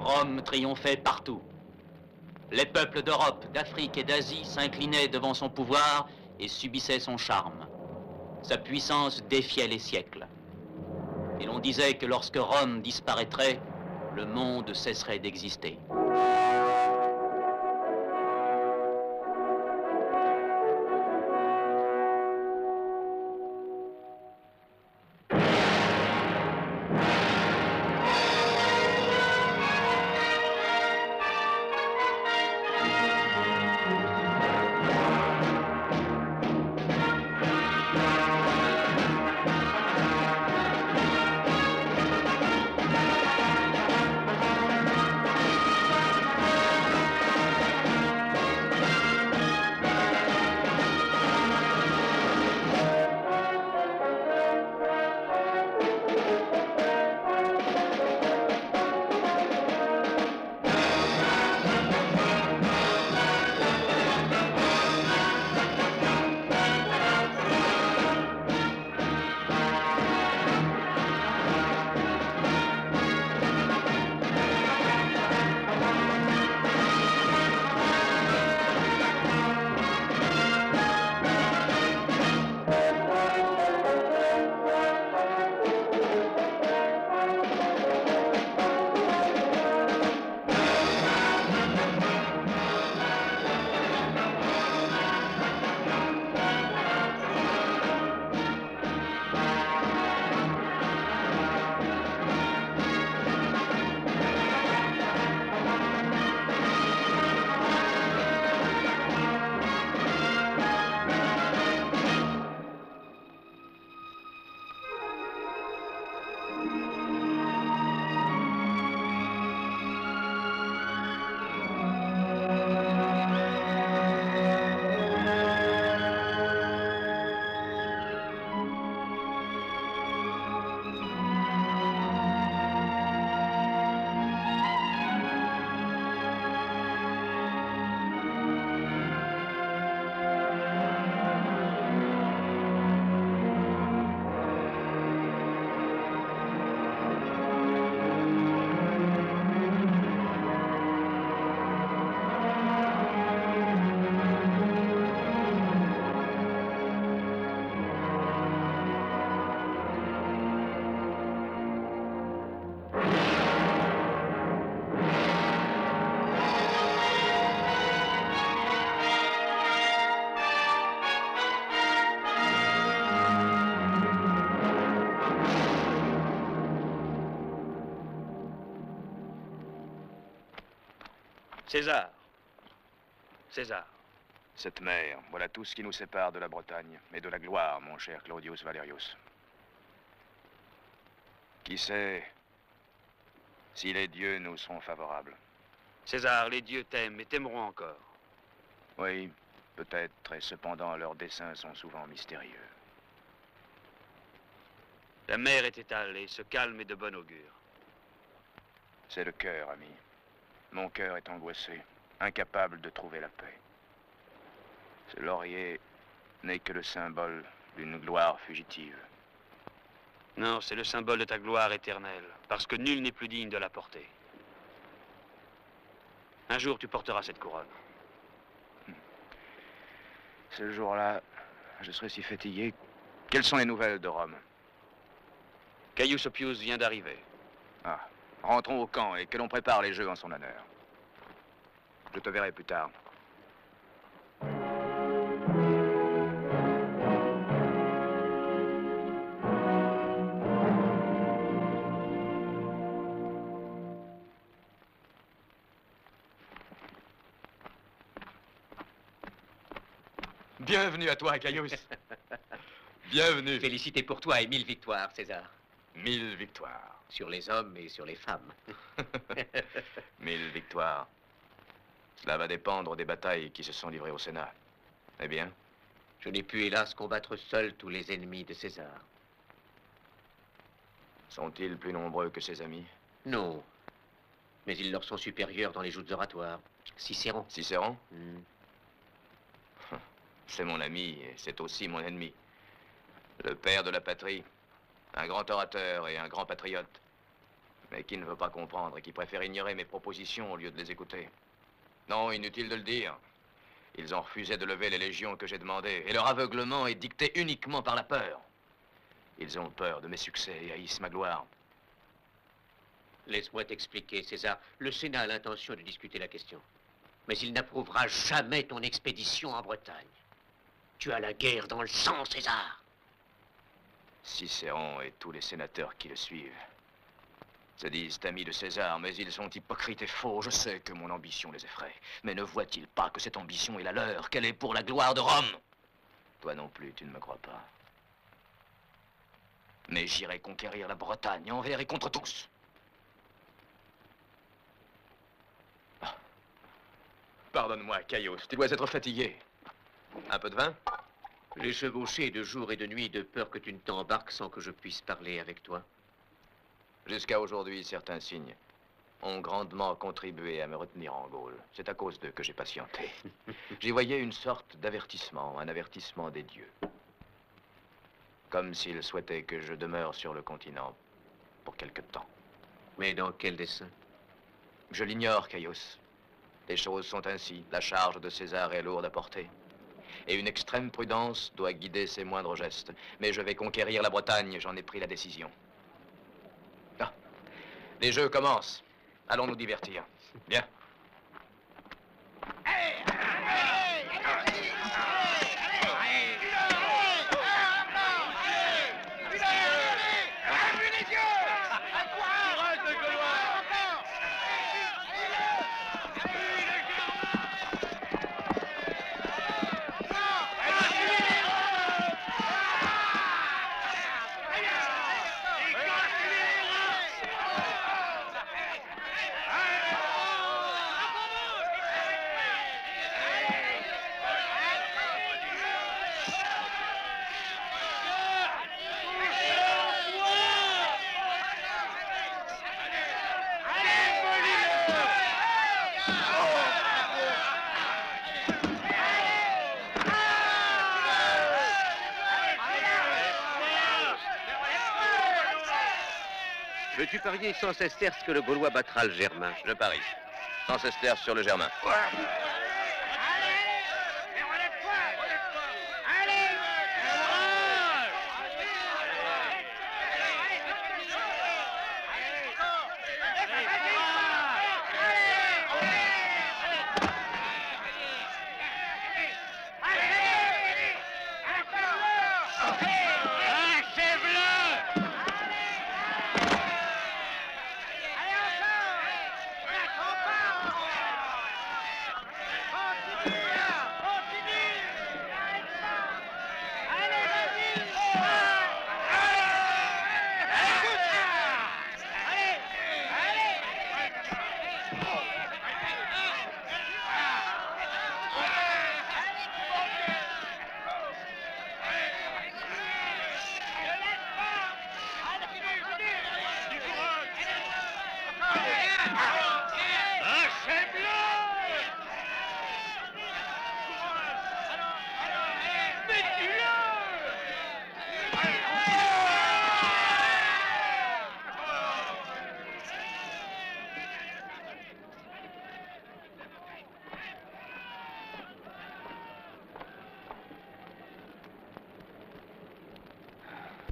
Rome triomphait partout. Les peuples d'Europe, d'Afrique et d'Asie s'inclinaient devant son pouvoir et subissaient son charme. Sa puissance défiait les siècles. Et l'on disait que lorsque Rome disparaîtrait, le monde cesserait d'exister. César. César. Cette mer, voilà tout ce qui nous sépare de la Bretagne et de la gloire, mon cher Claudius Valerius. Qui sait si les dieux nous sont favorables? César, les dieux t'aiment et t'aimeront encore. Oui, peut-être, et cependant leurs desseins sont souvent mystérieux. La mer est étalée, ce calme est de bon augure. C'est le cœur, ami. Mon cœur est angoissé, incapable de trouver la paix. Ce laurier n'est que le symbole d'une gloire fugitive. Non, c'est le symbole de ta gloire éternelle, parce que nul n'est plus digne de la porter. Un jour, tu porteras cette couronne. Ce jour-là, je serai si fatigué. Quelles sont les nouvelles de Rome? Caius Oppius vient d'arriver. Ah, rentrons au camp et que l'on prépare les jeux en son honneur. Je te verrai plus tard. Bienvenue à toi, Caius. Bienvenue. Félicité pour toi et 1000 victoires, César. 1000 victoires. Sur les hommes et sur les femmes. 1000 victoires. Cela va dépendre des batailles qui se sont livrées au Sénat. Eh bien? Je n'ai pu, hélas, combattre seul tous les ennemis de César. Sont-ils plus nombreux que ses amis? Non. Mais ils leur sont supérieurs dans les joutes oratoires. Cicéron. Cicéron? Hmm. C'est mon ami et c'est aussi mon ennemi. Le père de la patrie, un grand orateur et un grand patriote. mais qui ne veut pas comprendre et qui préfère ignorer mes propositions au lieu de les écouter. Non, inutile de le dire. Ils ont refusé de lever les légions que j'ai demandées, et leur aveuglement est dicté uniquement par la peur. Ils ont peur de mes succès et haïssent ma gloire. Laisse-moi t'expliquer, César. Le Sénat a l'intention de discuter la question. Mais il n'approuvera jamais ton expédition en Bretagne. Tu as la guerre dans le sang, César. Cicéron et tous les sénateurs qui le suivent se disent amis de César, mais ils sont hypocrites et faux. Je sais que mon ambition les effraie. Mais ne voient-ils pas que cette ambition est la leur, qu'elle est pour la gloire de Rome? Toi non plus, tu ne me crois pas. Mais j'irai conquérir la Bretagne envers et contre tous. Ah. Pardonne-moi, Caïos, tu dois être fatigué. Un peu de vin? J'ai chevauché de jour et de nuit de peur que tu ne t'embarques sans que je puisse parler avec toi. Jusqu'à aujourd'hui, certains signes ont grandement contribué à me retenir en Gaule. C'est à cause d'eux que j'ai patienté. J'y voyais une sorte d'avertissement, un avertissement des dieux. Comme s'ils souhaitaient que je demeure sur le continent pour quelque temps. Mais dans quel dessein? Je l'ignore, Caïos. Les choses sont ainsi. La charge de César est lourde à porter. Et une extrême prudence doit guider ses moindres gestes. Mais je vais conquérir la Bretagne, j'en ai pris la décision. Ah, les jeux commencent. Allons nous divertir. Bien. Veux-tu parier 100 sesterces que le Gaulois battra le Germain? Je parie. 100 sesterces sur le Germain.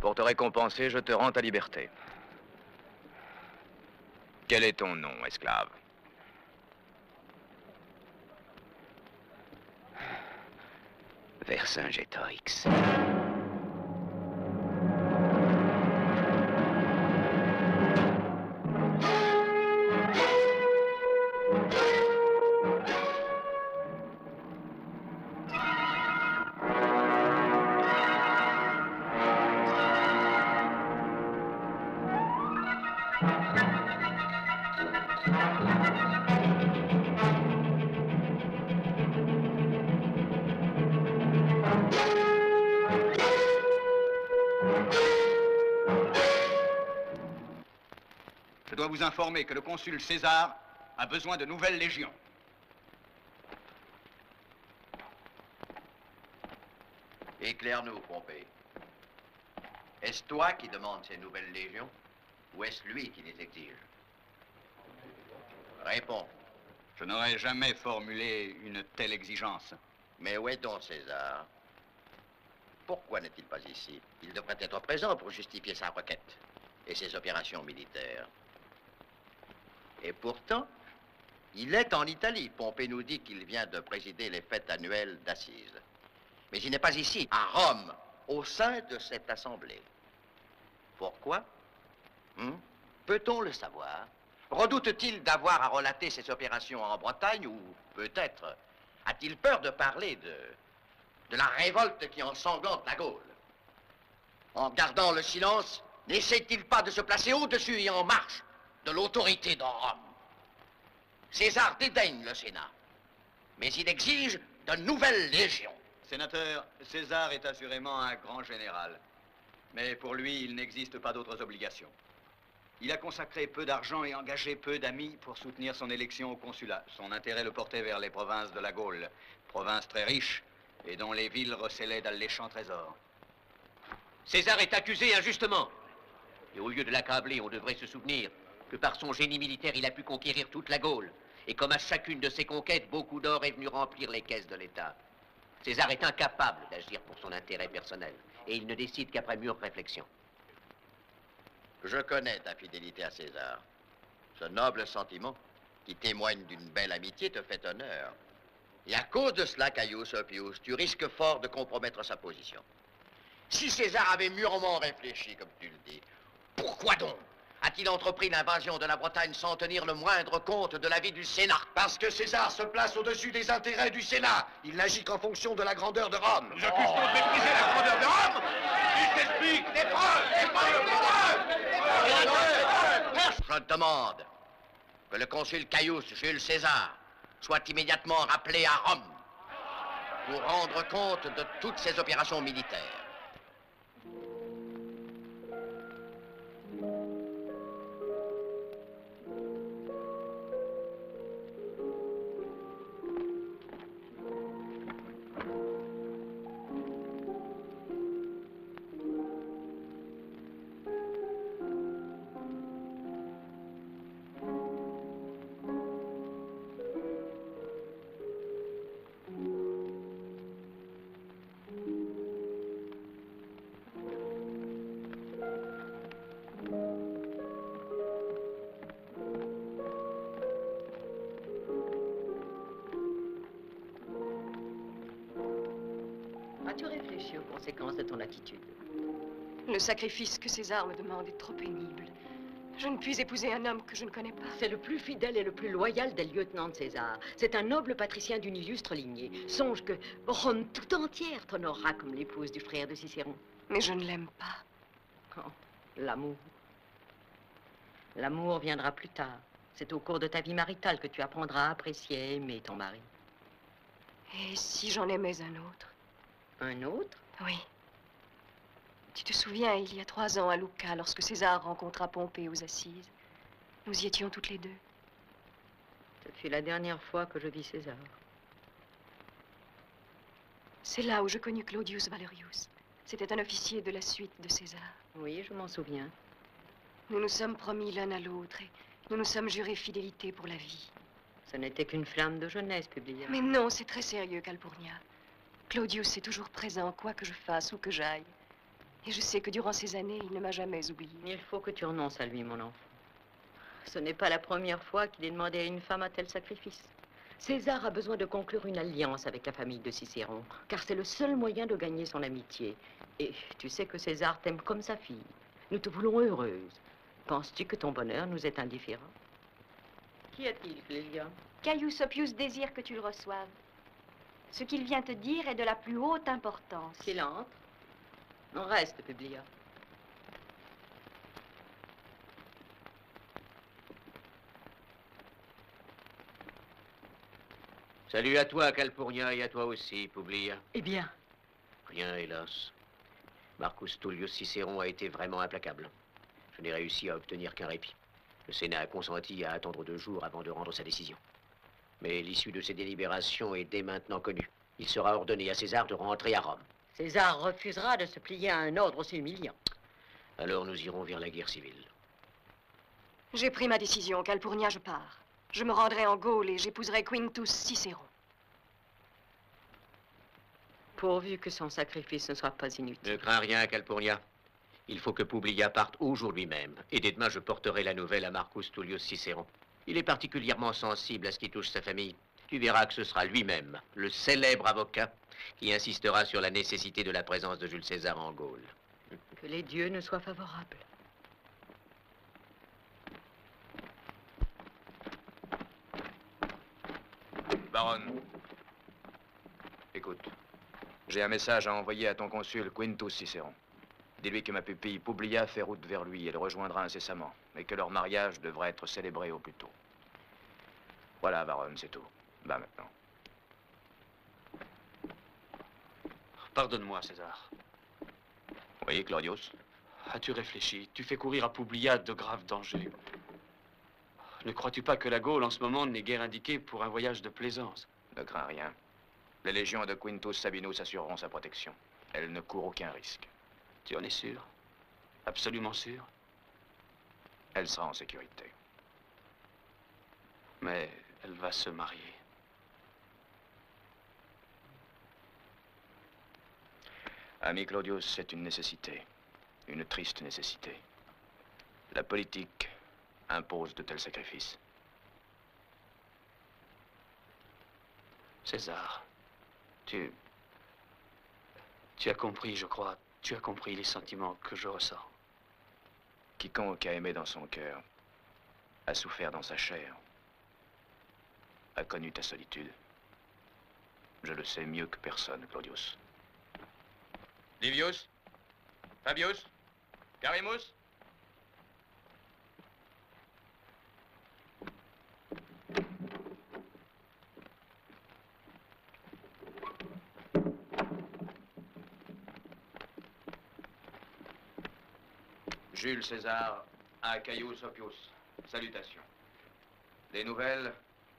Pour te récompenser, je te rends ta liberté. Quel est ton nom, esclave? Vercingétorix. Je dois vous informer que le consul César a besoin de nouvelles légions. Éclaire-nous, Pompée. Est-ce toi qui demandes ces nouvelles légions? Ou est-ce lui qui les exige? Réponds. Je n'aurais jamais formulé une telle exigence. Mais où est donc César? Pourquoi n'est-il pas ici? Il devrait être présent pour justifier sa requête et ses opérations militaires. Et pourtant, il est en Italie. Pompée nous dit qu'il vient de présider les fêtes annuelles d'Assise. Mais il n'est pas ici, à Rome, au sein de cette assemblée. Pourquoi? Peut-on le savoir? Redoute-t-il d'avoir à relater ses opérations en Bretagne ou peut-être a-t-il peur de parler de la révolte qui ensanglante la Gaule? En gardant le silence, n'essaie-t-il pas de se placer au-dessus et en marche de l'autorité de Rome? César dédaigne le Sénat, mais il exige de nouvelles légions. Sénateur, César est assurément un grand général. Mais pour lui, il n'existe pas d'autres obligations. Il a consacré peu d'argent et engagé peu d'amis pour soutenir son élection au consulat. Son intérêt le portait vers les provinces de la Gaule, provinces très riches et dont les villes recélaient d'alléchants trésors. César est accusé injustement. Et au lieu de l'accabler, on devrait se souvenir que par son génie militaire, il a pu conquérir toute la Gaule. Et comme à chacune de ses conquêtes, beaucoup d'or est venu remplir les caisses de l'État. César est incapable d'agir pour son intérêt personnel. Et il ne décide qu'après mûre réflexion. Je connais ta fidélité à César. Ce noble sentiment, qui témoigne d'une belle amitié, te fait honneur. Et à cause de cela, Caius Oppius, tu risques fort de compromettre sa position. Si César avait mûrement réfléchi, comme tu le dis, pourquoi donc a-t-il entrepris l'invasion de la Bretagne sans tenir le moindre compte de l'avis du Sénat? Parce que César se place au-dessus des intérêts du Sénat. Il n'agit qu'en fonction de la grandeur de Rome. Nous accusons de mépriser la grandeur de Rome. Il t'explique. Des preuves! Des preuves! Des preuves! Je demande que le consul Caius Jules César soit immédiatement rappelé à Rome pour rendre compte de toutes ses opérations militaires. As-tu réfléchi aux conséquences de ton attitude? Le sacrifice que César me demande est trop pénible. Je ne puis épouser un homme que je ne connais pas. C'est le plus fidèle et le plus loyal des lieutenants de César. C'est un noble patricien d'une illustre lignée. Songe que Rome tout entière t'honorera comme l'épouse du frère de Cicéron. Mais je ne l'aime pas. Oh, l'amour. L'amour viendra plus tard. C'est au cours de ta vie maritale que tu apprendras à apprécier et aimer ton mari. Et si j'en aimais un autre? Un autre? Oui. Tu te souviens, il y a 3 ans à Lucca, lorsque César rencontra Pompée aux Assises. Nous y étions toutes les deux. Ce fut la dernière fois que je vis César. C'est là où je connus Claudius Valerius. C'était un officier de la suite de César. Oui, je m'en souviens. Nous nous sommes promis l'un à l'autre et nous nous sommes jurés fidélité pour la vie. Ce n'était qu'une flamme de jeunesse, Publia. Mais non, c'est très sérieux, Calpurnia. Claudius est toujours présent, quoi que je fasse, où que j'aille. Et je sais que durant ces années, il ne m'a jamais oublié. Il faut que tu renonces à lui, mon enfant. Ce n'est pas la première fois qu'il ait demandé à une femme un tel sacrifice. César a besoin de conclure une alliance avec la famille de Cicéron, car c'est le seul moyen de gagner son amitié. Et tu sais que César t'aime comme sa fille. Nous te voulons heureuse. Penses-tu que ton bonheur nous est indifférent? Qu'y a-t-il, Clélia? Caius Oppius désire que tu le reçoives. Ce qu'il vient te dire est de la plus haute importance. Qu'il entre. On reste, Publia. Salut à toi, Calpurnia, et à toi aussi, Publia. Eh bien? Rien, hélas. Marcus Tullius Cicéron a été vraiment implacable. Je n'ai réussi à obtenir qu'un répit. Le Sénat a consenti à attendre 2 jours avant de rendre sa décision. Mais l'issue de ces délibérations est dès maintenant connue. Il sera ordonné à César de rentrer à Rome. César refusera de se plier à un ordre aussi humiliant. Alors nous irons vers la guerre civile. J'ai pris ma décision. Calpurnia, je pars. Je me rendrai en Gaule et j'épouserai Quintus Cicéron. Pourvu que son sacrifice ne soit pas inutile. Ne crains rien, Calpurnia. Il faut que Publia parte aujourd'hui même. Et dès demain, je porterai la nouvelle à Marcus Tullius Cicéron. Il est particulièrement sensible à ce qui touche sa famille. Tu verras que ce sera lui-même, le célèbre avocat, qui insistera sur la nécessité de la présence de Jules César en Gaule. Que les dieux nous soient favorables. Baronne, écoute, j'ai un message à envoyer à ton consul Quintus Cicéron. Dis-lui que ma pupille Publia fait route vers lui et le rejoindra incessamment, et que leur mariage devrait être célébré au plus tôt. Voilà, baronne, c'est tout. Va maintenant. Pardonne-moi, César. Oui, Claudius? As-tu réfléchi? Tu fais courir à Publia de graves dangers. Ne crois-tu pas que la Gaule, en ce moment, n'est guère indiquée pour un voyage de plaisance? Ne crains rien. Les légions de Quintus Sabinus assureront sa protection. Elle ne court aucun risque. Tu en es sûr? Absolument sûr? Elle sera en sécurité. Mais elle va se marier. Ami Claudius, c'est une nécessité. Une triste nécessité. La politique impose de tels sacrifices. César, tu as compris, je crois. Tu as compris les sentiments que je ressens. Quiconque a aimé dans son cœur, a souffert dans sa chair, a connu ta solitude. Je le sais mieux que personne, Claudius. Livius? Fabius? Carimus? Jules César à Caius Oppius. Salutations. Les nouvelles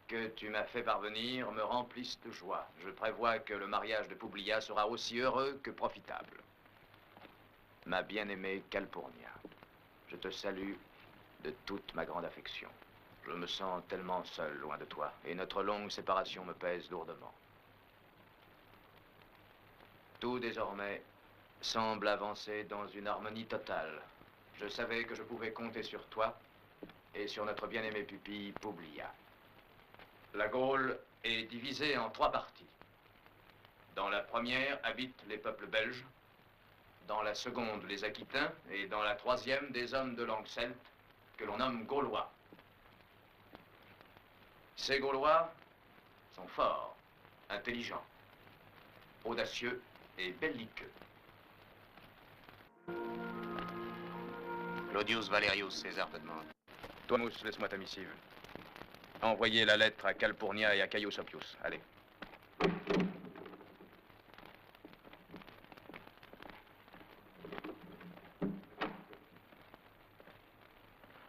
que tu m'as fait parvenir me remplissent de joie. Je prévois que le mariage de Publia sera aussi heureux que profitable. Ma bien-aimée Calpurnia, je te salue de toute ma grande affection. Je me sens tellement seul loin de toi, et notre longue séparation me pèse lourdement. Tout désormais semble avancer dans une harmonie totale. Je savais que je pouvais compter sur toi et sur notre bien-aimée pupille Publia. La Gaule est divisée en 3 parties. Dans la première habitent les peuples belges, dans la seconde les Aquitains, et dans la troisième des hommes de langue celte que l'on nomme Gaulois. Ces Gaulois sont forts, intelligents, audacieux et belliqueux. Claudius Valerius, César te demande. Thomas, laisse-moi ta missive. Envoyez la lettre à Calpurnia et à Caius Oppius. Allez.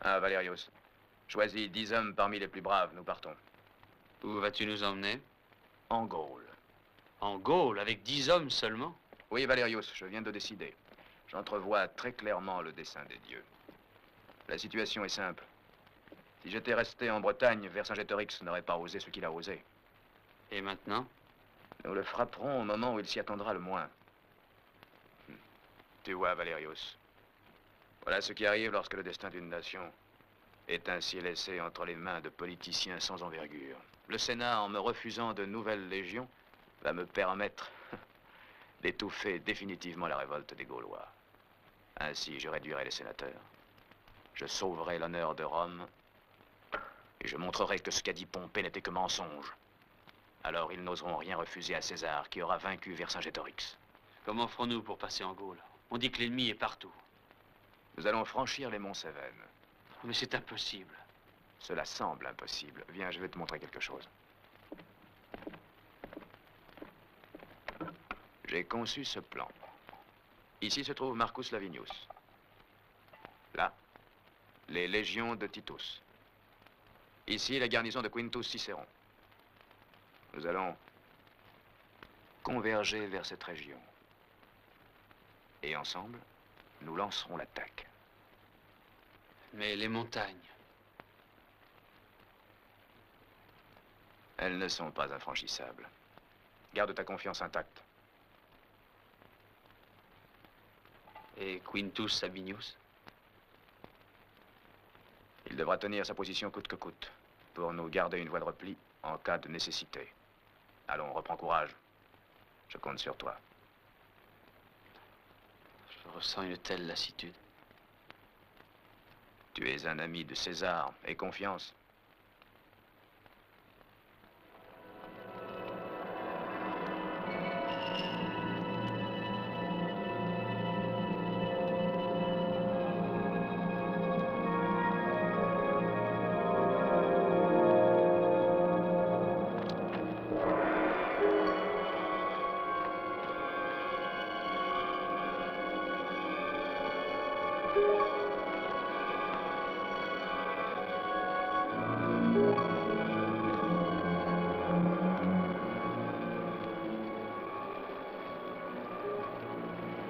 Ah, Valerius. Choisis 10 hommes parmi les plus braves. Nous partons. Où vas-tu nous emmener? En Gaule. En Gaule, avec 10 hommes seulement? Oui, Valerius, je viens de décider. J'entrevois très clairement le dessein des dieux. La situation est simple. Si j'étais resté en Bretagne, Vercingétorix n'aurait pas osé ce qu'il a osé. Et maintenant? Nous le frapperons au moment où il s'y attendra le moins. Tu vois, Valerius. Voilà ce qui arrive lorsque le destin d'une nation est ainsi laissé entre les mains de politiciens sans envergure. Le Sénat, en me refusant de nouvelles légions, va me permettre d'étouffer définitivement la révolte des Gaulois. Ainsi, je réduirai les sénateurs. Je sauverai l'honneur de Rome. Et je montrerai que ce qu'a dit Pompée n'était que mensonge. Alors ils n'oseront rien refuser à César, qui aura vaincu Vercingétorix. Comment ferons-nous pour passer en Gaule? On dit que l'ennemi est partout. Nous allons franchir les monts Cévennes. Mais c'est impossible. Cela semble impossible. Viens, je vais te montrer quelque chose. J'ai conçu ce plan. Ici se trouve Marcus Lavinius. Là, les légions de Titus. Ici, la garnison de Quintus Cicéron. Nous allons converger vers cette région. Et ensemble, nous lancerons l'attaque. Mais les montagnes, Elles ne sont pas infranchissables. Garde ta confiance intacte. Et Quintus Sabinius? Il devra tenir sa position coûte que coûte, pour nous garder une voie de repli en cas de nécessité. Allons, reprends courage. Je compte sur toi. Je ressens une telle lassitude. Tu es un ami de César, aie confiance.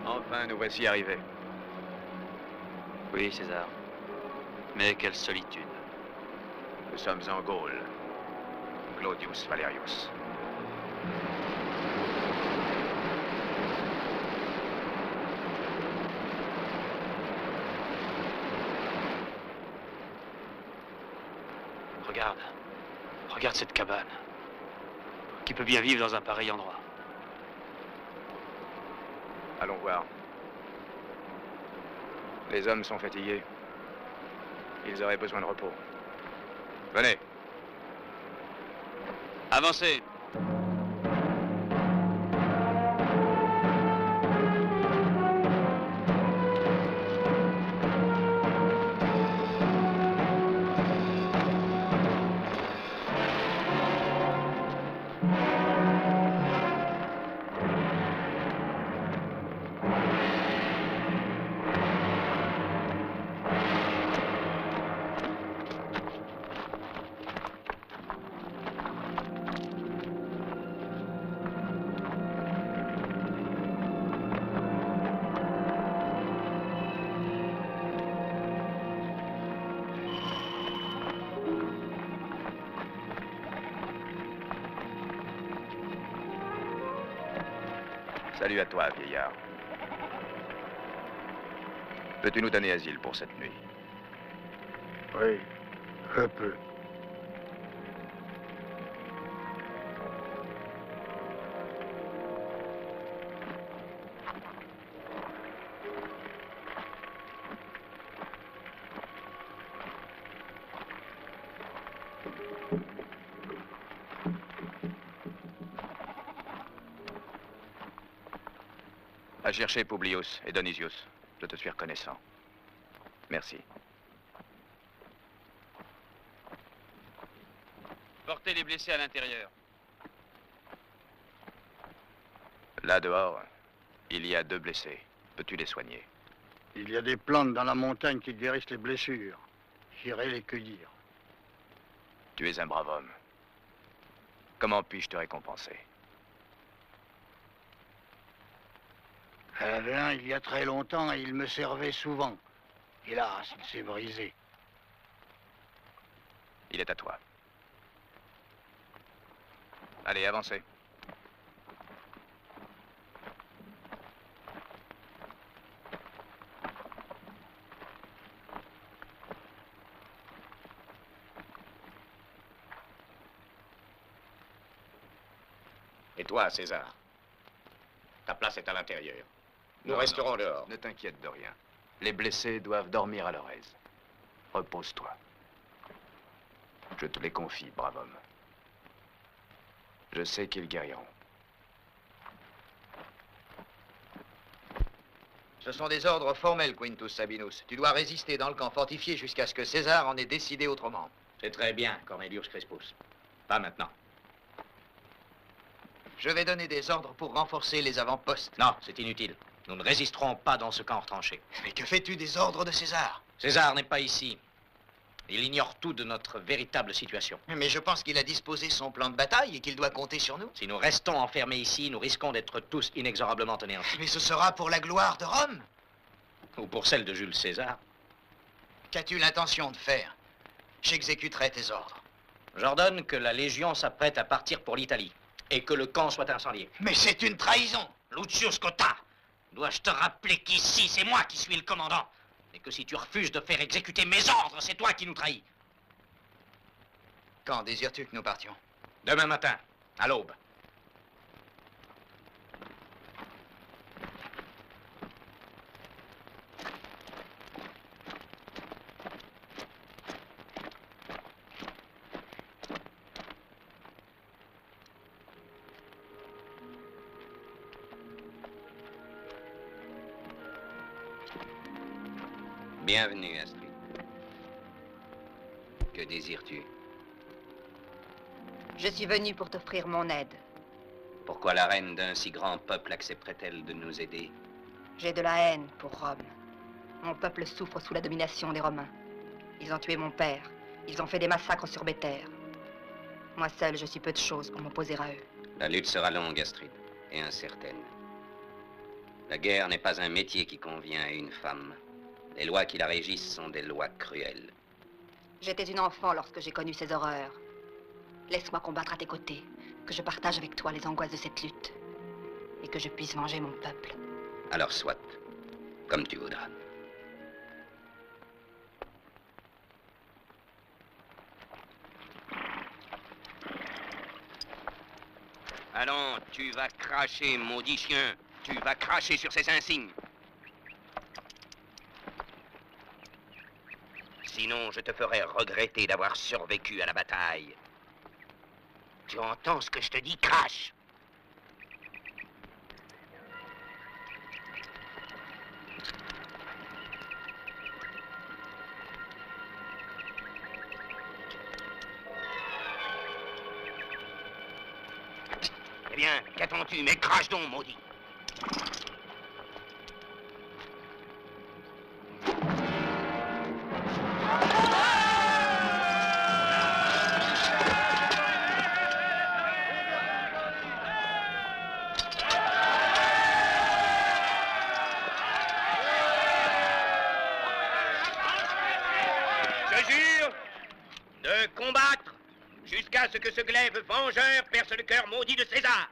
Enfin, nous voici arrivés. Oui, César. Mais quelle solitude. Nous sommes en Gaule. Claudius Valerius. Regarde. Regarde cette cabane. Qui peut bien vivre dans un pareil endroit? Allons voir. Les hommes sont fatigués. Ils auraient besoin de repos. Venez. Avancez. Salut à toi, vieillard. Peux-tu nous donner asile pour cette nuit? Oui, je peux. À chercher Publius et Dionysius. Je te suis reconnaissant. Merci. Portez les blessés à l'intérieur. Là dehors, il y a 2 blessés. Peux-tu les soigner? Il y a des plantes dans la montagne qui guérissent les blessures. J'irai les cueillir. Tu es un brave homme. Comment puis-je te récompenser? J'en avais un il y a très longtemps et il me servait souvent. Hélas, il s'est brisé. Il est à toi. Allez, avancez. Et toi, César? Ta place est à l'intérieur. Nous resterons dehors. Ne t'inquiète de rien. Les blessés doivent dormir à leur aise. Repose-toi. Je te les confie, brave homme. Je sais qu'ils guériront. Ce sont des ordres formels, Quintus Sabinus. Tu dois résister dans le camp fortifié jusqu'à ce que César en ait décidé autrement. C'est très bien, Cornelius Crispus. Pas maintenant. Je vais donner des ordres pour renforcer les avant-postes. Non, c'est inutile. Nous ne résisterons pas dans ce camp retranché. Mais que fais-tu des ordres de César? César n'est pas ici. Il ignore tout de notre véritable situation. Mais je pense qu'il a disposé son plan de bataille et qu'il doit compter sur nous. Si nous restons enfermés ici, nous risquons d'être tous inexorablement anéantis. Mais ce sera pour la gloire de Rome. Ou pour celle de Jules César. Qu'as-tu l'intention de faire? J'exécuterai tes ordres. J'ordonne que la Légion s'apprête à partir pour l'Italie et que le camp soit incendié. Mais c'est une trahison. Lucio Scotta, dois-je te rappeler qu'ici, c'est moi qui suis le commandant et que si tu refuses de faire exécuter mes ordres, c'est toi qui nous trahis. Quand désires-tu que nous partions? Demain matin, à l'aube. Bienvenue, Astrid. Que désires-tu? Je suis venue pour t'offrir mon aide. Pourquoi la reine d'un si grand peuple accepterait-elle de nous aider? J'ai de la haine pour Rome. Mon peuple souffre sous la domination des Romains. Ils ont tué mon père. Ils ont fait des massacres sur mes terres. Moi seule, je suis peu de choses pour m'opposer à eux. La lutte sera longue, Astrid, et incertaine. La guerre n'est pas un métier qui convient à une femme. Les lois qui la régissent sont des lois cruelles. J'étais une enfant lorsque j'ai connu ces horreurs. Laisse-moi combattre à tes côtés, que je partage avec toi les angoisses de cette lutte, et que je puisse venger mon peuple. Alors soit, comme tu voudras. Allons, tu vas cracher, maudit chien. Tu vas cracher sur ces insignes. Sinon, je te ferai regretter d'avoir survécu à la bataille. Tu entends ce que je te dis? Crache! Eh bien, qu'attends-tu? Mais crache donc, maudit! Je jure de combattre jusqu'à ce que ce glaive vengeur perce le cœur maudit de César.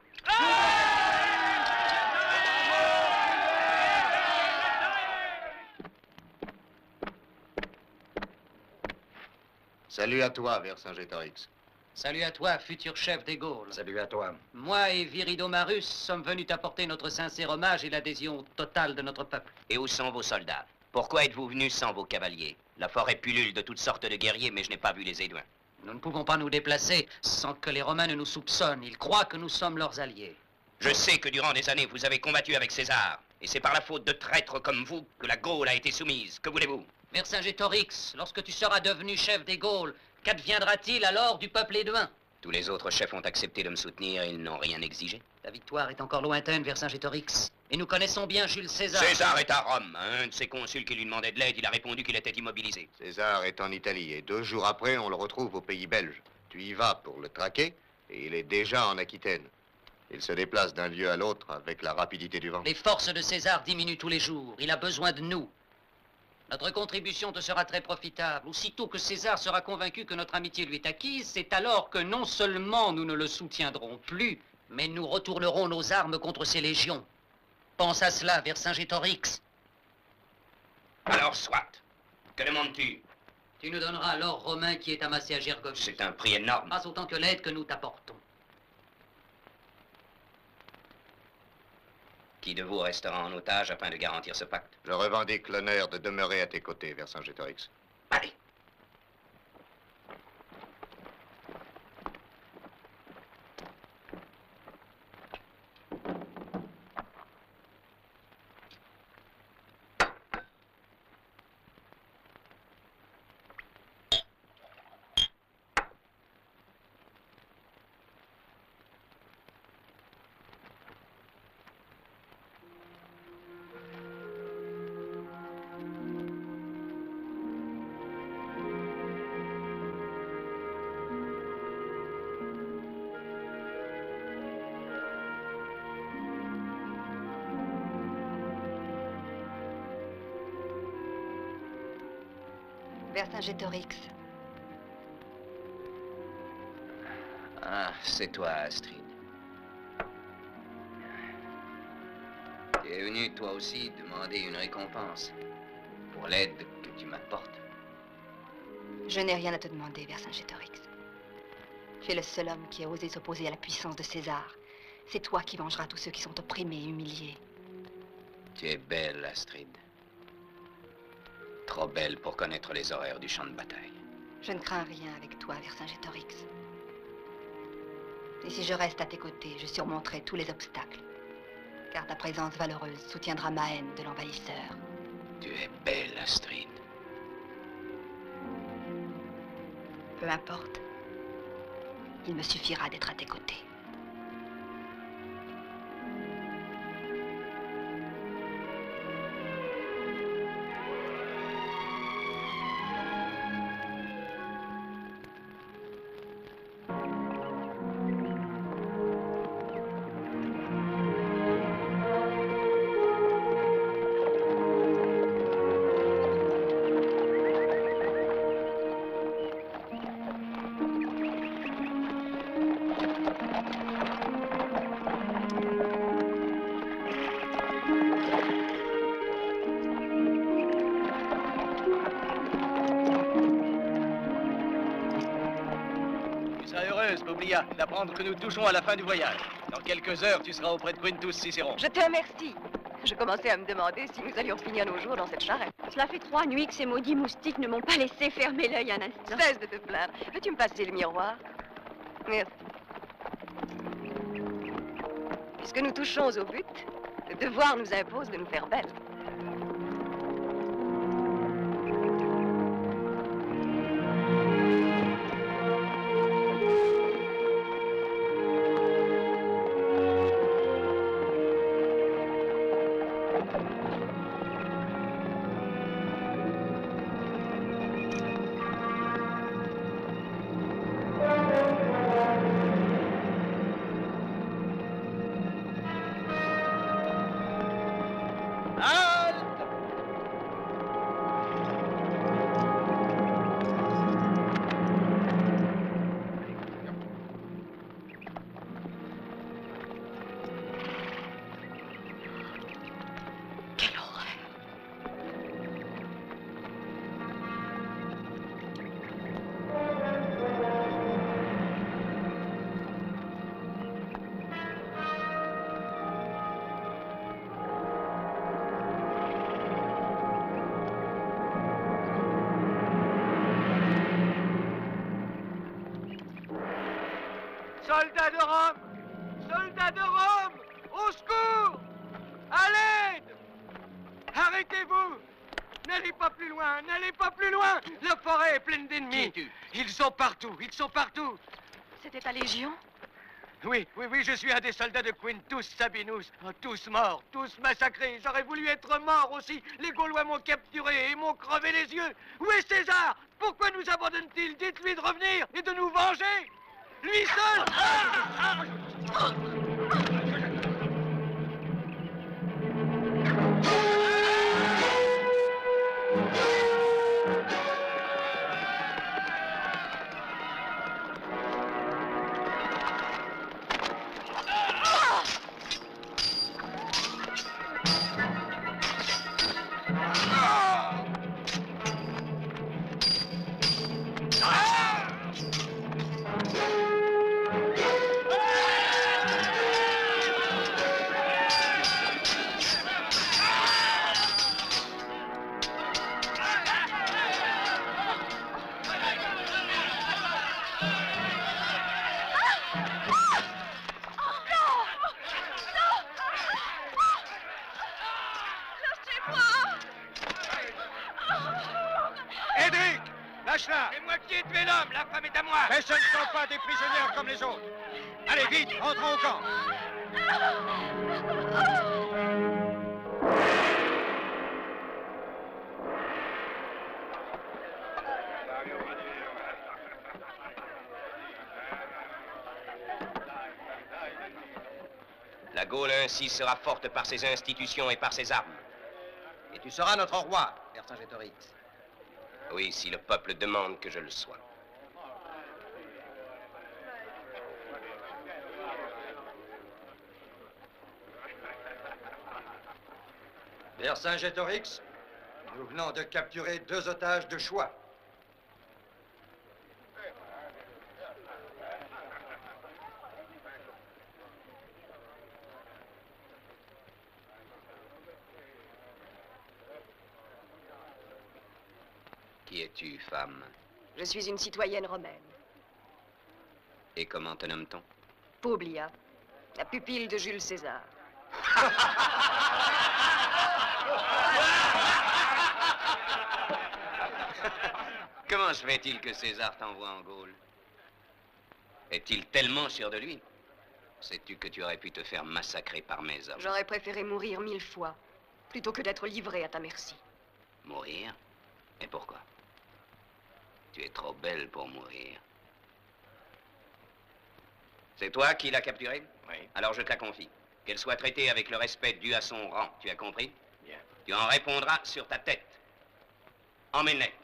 Salut à toi, Vercingétorix. Salut à toi, futur chef des Gaules. Salut à toi. Moi et Viridomarus sommes venus t'apporter notre sincère hommage et l'adhésion totale de notre peuple. Et où sont vos soldats? Pourquoi êtes-vous venus sans vos cavaliers? La forêt pullule de toutes sortes de guerriers, mais je n'ai pas vu les Éduins. Nous ne pouvons pas nous déplacer sans que les Romains ne nous soupçonnent. Ils croient que nous sommes leurs alliés. Je sais que durant des années, vous avez combattu avec César. Et c'est par la faute de traîtres comme vous que la Gaule a été soumise. Que voulez-vous? Vercingétorix, lorsque tu seras devenu chef des Gaules, qu'adviendra-t-il alors du peuple éduin? Tous les autres chefs ont accepté de me soutenir et ils n'ont rien exigé. La victoire est encore lointaine, Vercingétorix. Et nous connaissons bien Jules César. César est à Rome. Un de ses consuls qui lui demandait de l'aide, il a répondu qu'il était immobilisé. César est en Italie et 2 jours après, on le retrouve au pays belge. Tu y vas pour le traquer et il est déjà en Aquitaine. Il se déplace d'un lieu à l'autre avec la rapidité du vent. Les forces de César diminuent tous les jours. Il a besoin de nous. Notre contribution te sera très profitable. Aussitôt que César sera convaincu que notre amitié lui est acquise, c'est alors que non seulement nous ne le soutiendrons plus, mais nous retournerons nos armes contre ses légions. Pense à cela, Vercingétorix. Alors soit. Que demandes-tu? Tu nous donneras l'or romain qui est amassé à Gergovie. C'est un prix énorme. Pas autant que l'aide que nous t'apportons. Qui de vous restera en otage afin de garantir ce pacte? Je revendique l'honneur de demeurer à tes côtés, Vercingétorix. Allez. Vercingétorix. Ah, c'est toi, Astrid. Tu es venu, toi aussi, demander une récompense pour l'aide que tu m'apportes. Je n'ai rien à te demander, Vercingétorix. Tu es le seul homme qui a osé s'opposer à la puissance de César. C'est toi qui vengeras tous ceux qui sont opprimés et humiliés. Tu es belle, Astrid. Trop belle pour connaître les horreurs du champ de bataille. Je ne crains rien avec toi, Vercingétorix. Et si je reste à tes côtés, je surmonterai tous les obstacles. Car ta présence valeureuse soutiendra ma haine de l'envahisseur. Tu es belle, Astrid. Peu importe. Il me suffira d'être à tes côtés. D'apprendre que nous touchons à la fin du voyage. Dans quelques heures, tu seras auprès de Quintus Cicéron. Je te remercie. Je commençais à me demander si nous allions finir nos jours dans cette charrette. Cela fait 3 nuits que ces maudits moustiques ne m'ont pas laissé fermer l'œil un instant. Cesse de te plaindre. Veux-tu me passer le miroir? Merci. Puisque nous touchons au but, le devoir nous impose de nous faire belles. Soldats de Rome! Soldats de Rome! Au secours! À l'aide! Arrêtez-vous! N'allez pas plus loin! N'allez pas plus loin! La forêt est pleine d'ennemis! Ils sont partout! Ils sont partout! C'était ta légion? Oui, je suis un des soldats de Quintus Sabinus. Oh, tous morts, tous massacrés. J'aurais voulu être mort aussi. Les Gaulois m'ont capturé et m'ont crevé les yeux. Où est César? Pourquoi nous abandonne-t-il? Dites-lui de revenir et de nous venger! Lui seul! C'est moi qui ai tué l'homme, la femme est à moi. Mais ce ne sont pas des prisonnières comme les autres. Allez, vite, rentrons au camp. La Gaule ainsi sera forte par ses institutions et par ses armes. Et tu seras notre roi, Vercingétorix. Oui, si le peuple demande que je le sois. Vercingétorix, nous venons de capturer 2 otages de choix. Qui es-tu, femme? Je suis une citoyenne romaine. Et comment te nomme-t-on? Publia, la pupille de Jules César. Comment se fait-il que César t'envoie en Gaule? Est-il tellement sûr de lui? Sais-tu que tu aurais pu te faire massacrer par mes hommes? J'aurais préféré mourir 1000 fois, plutôt que d'être livré à ta merci. Mourir? Et pourquoi? Tu es trop belle pour mourir. C'est toi qui l'as capturée? Oui. Alors je te la confie. Qu'elle soit traitée avec le respect dû à son rang. Tu as compris? Bien. Tu en répondras sur ta tête. Emmène-les.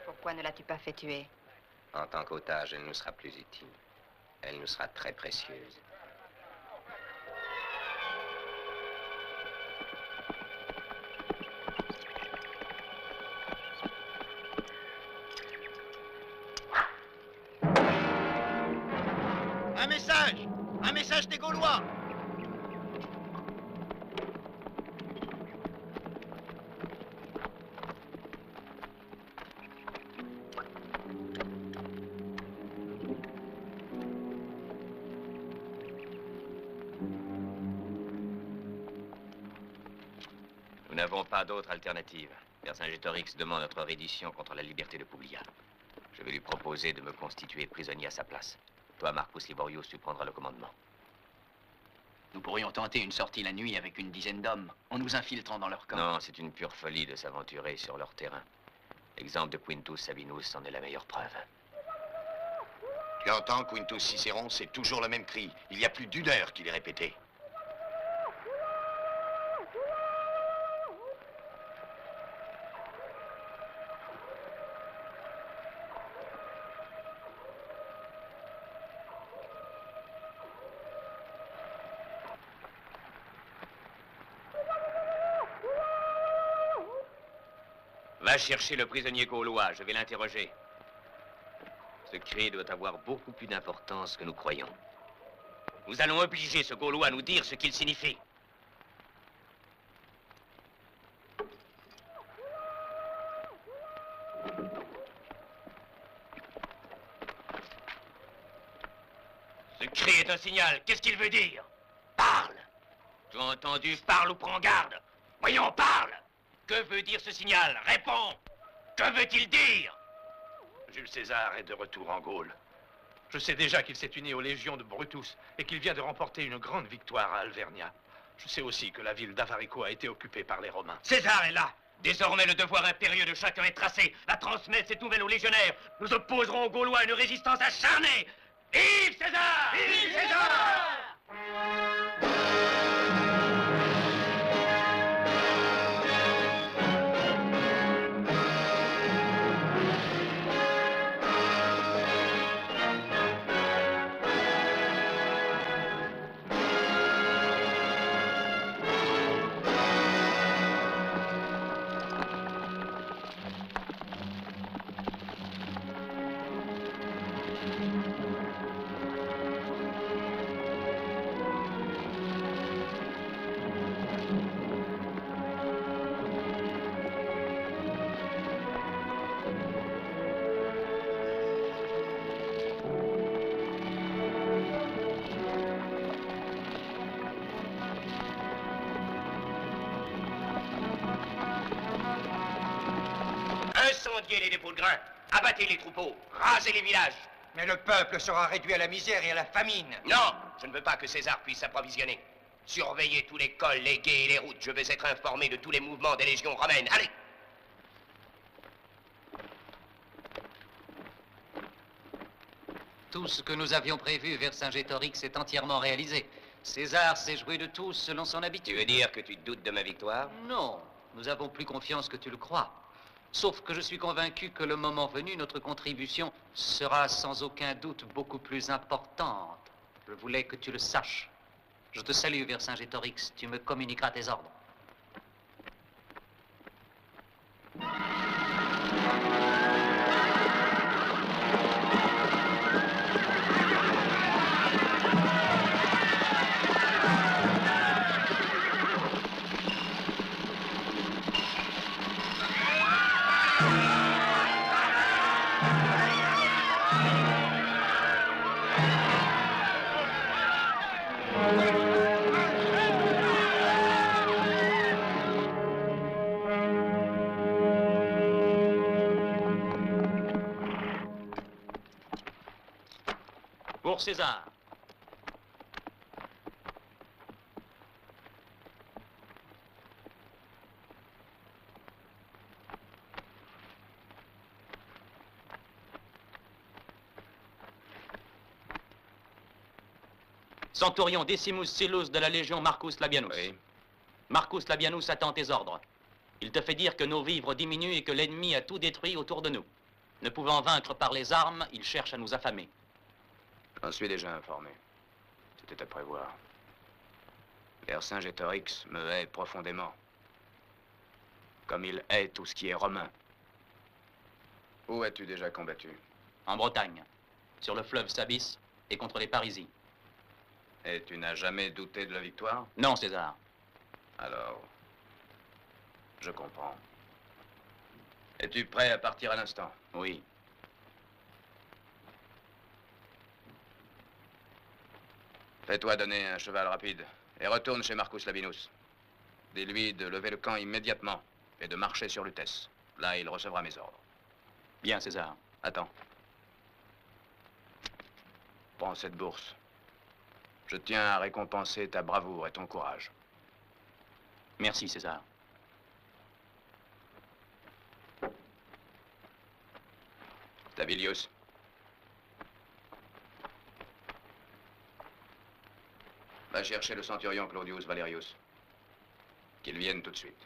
Pourquoi ne l'as-tu pas fait tuer? En tant qu'otage, elle nous sera plus utile. Elle nous sera très précieuse. Un message! Un message des Gaulois! Nous n'avons pas d'autre alternative. Vercingétorix demande notre reddition contre la liberté de Publia. Je vais lui proposer de me constituer prisonnier à sa place. Toi, Marcus Liborius, tu prendras le commandement. Nous pourrions tenter une sortie la nuit avec une dizaine d'hommes, en nous infiltrant dans leur camp. Non, c'est une pure folie de s'aventurer sur leur terrain. L'exemple de Quintus Sabinus en est la meilleure preuve. Tu entends, Quintus Cicéron, c'est toujours le même cri. Il y a plus d'1 heure qu'il est répété. Va chercher le prisonnier gaulois, je vais l'interroger. Ce cri doit avoir beaucoup plus d'importance que nous croyons. Nous allons obliger ce Gaulois à nous dire ce qu'il signifie. Ce cri est un signal. Qu'est-ce qu'il veut dire? Parle! Tu as entendu? Parle ou prends garde! Voyons, parle! Que veut dire ce signal? Réponds! Que veut-il dire? Jules César est de retour en Gaule. Je sais déjà qu'il s'est uni aux légions de Brutus et qu'il vient de remporter une grande victoire à Alvernia. Je sais aussi que la ville d'Avarico a été occupée par les Romains. César est là! Désormais, le devoir impérieux de chacun est tracé. À transmettre cette nouvelle aux légionnaires. Nous opposerons aux Gaulois une résistance acharnée. Vive César! Vive César! Incendiez les dépôts de grains, abattez les troupeaux, rasez les villages. Mais le peuple sera réduit à la misère et à la famine. Non, je ne veux pas que César puisse s'approvisionner. Surveillez tous les cols, les gués et les routes. Je veux être informé de tous les mouvements des légions romaines. Allez! Tout ce que nous avions prévu, Vercingétorix, est entièrement réalisé. César s'est joué de tous selon son habitude. Tu veux dire que tu doutes de ma victoire? Non, nous avons plus confiance que tu le crois. Sauf que je suis convaincu que le moment venu, notre contribution sera sans aucun doute beaucoup plus importante. Je voulais que tu le saches. Je te salue, Vercingétorix. Tu me communiqueras tes ordres. Pour César. Centurion Decimus Silus de la Légion Marcus Labianus. Oui. Marcus Labianus attend tes ordres. Il te fait dire que nos vivres diminuent et que l'ennemi a tout détruit autour de nous. Ne pouvant vaincre par les armes, il cherche à nous affamer. J'en suis déjà informé. C'était à prévoir. Vercingétorix me hait profondément. Comme il hait tout ce qui est romain. Où as-tu déjà combattu? En Bretagne, sur le fleuve Sabis et contre les Parisiens. Et tu n'as jamais douté de la victoire? Non, César. Alors, je comprends. Es-tu prêt à partir à l'instant? Oui. Fais-toi donner un cheval rapide et retourne chez Marcus Labianus. Dis-lui de lever le camp immédiatement et de marcher sur Lutèce. Là, il recevra mes ordres. Bien, César. Attends. Prends cette bourse. Je tiens à récompenser ta bravoure et ton courage. Merci, César. Stabilius. Va chercher le centurion Claudius Valerius. Qu'il vienne tout de suite.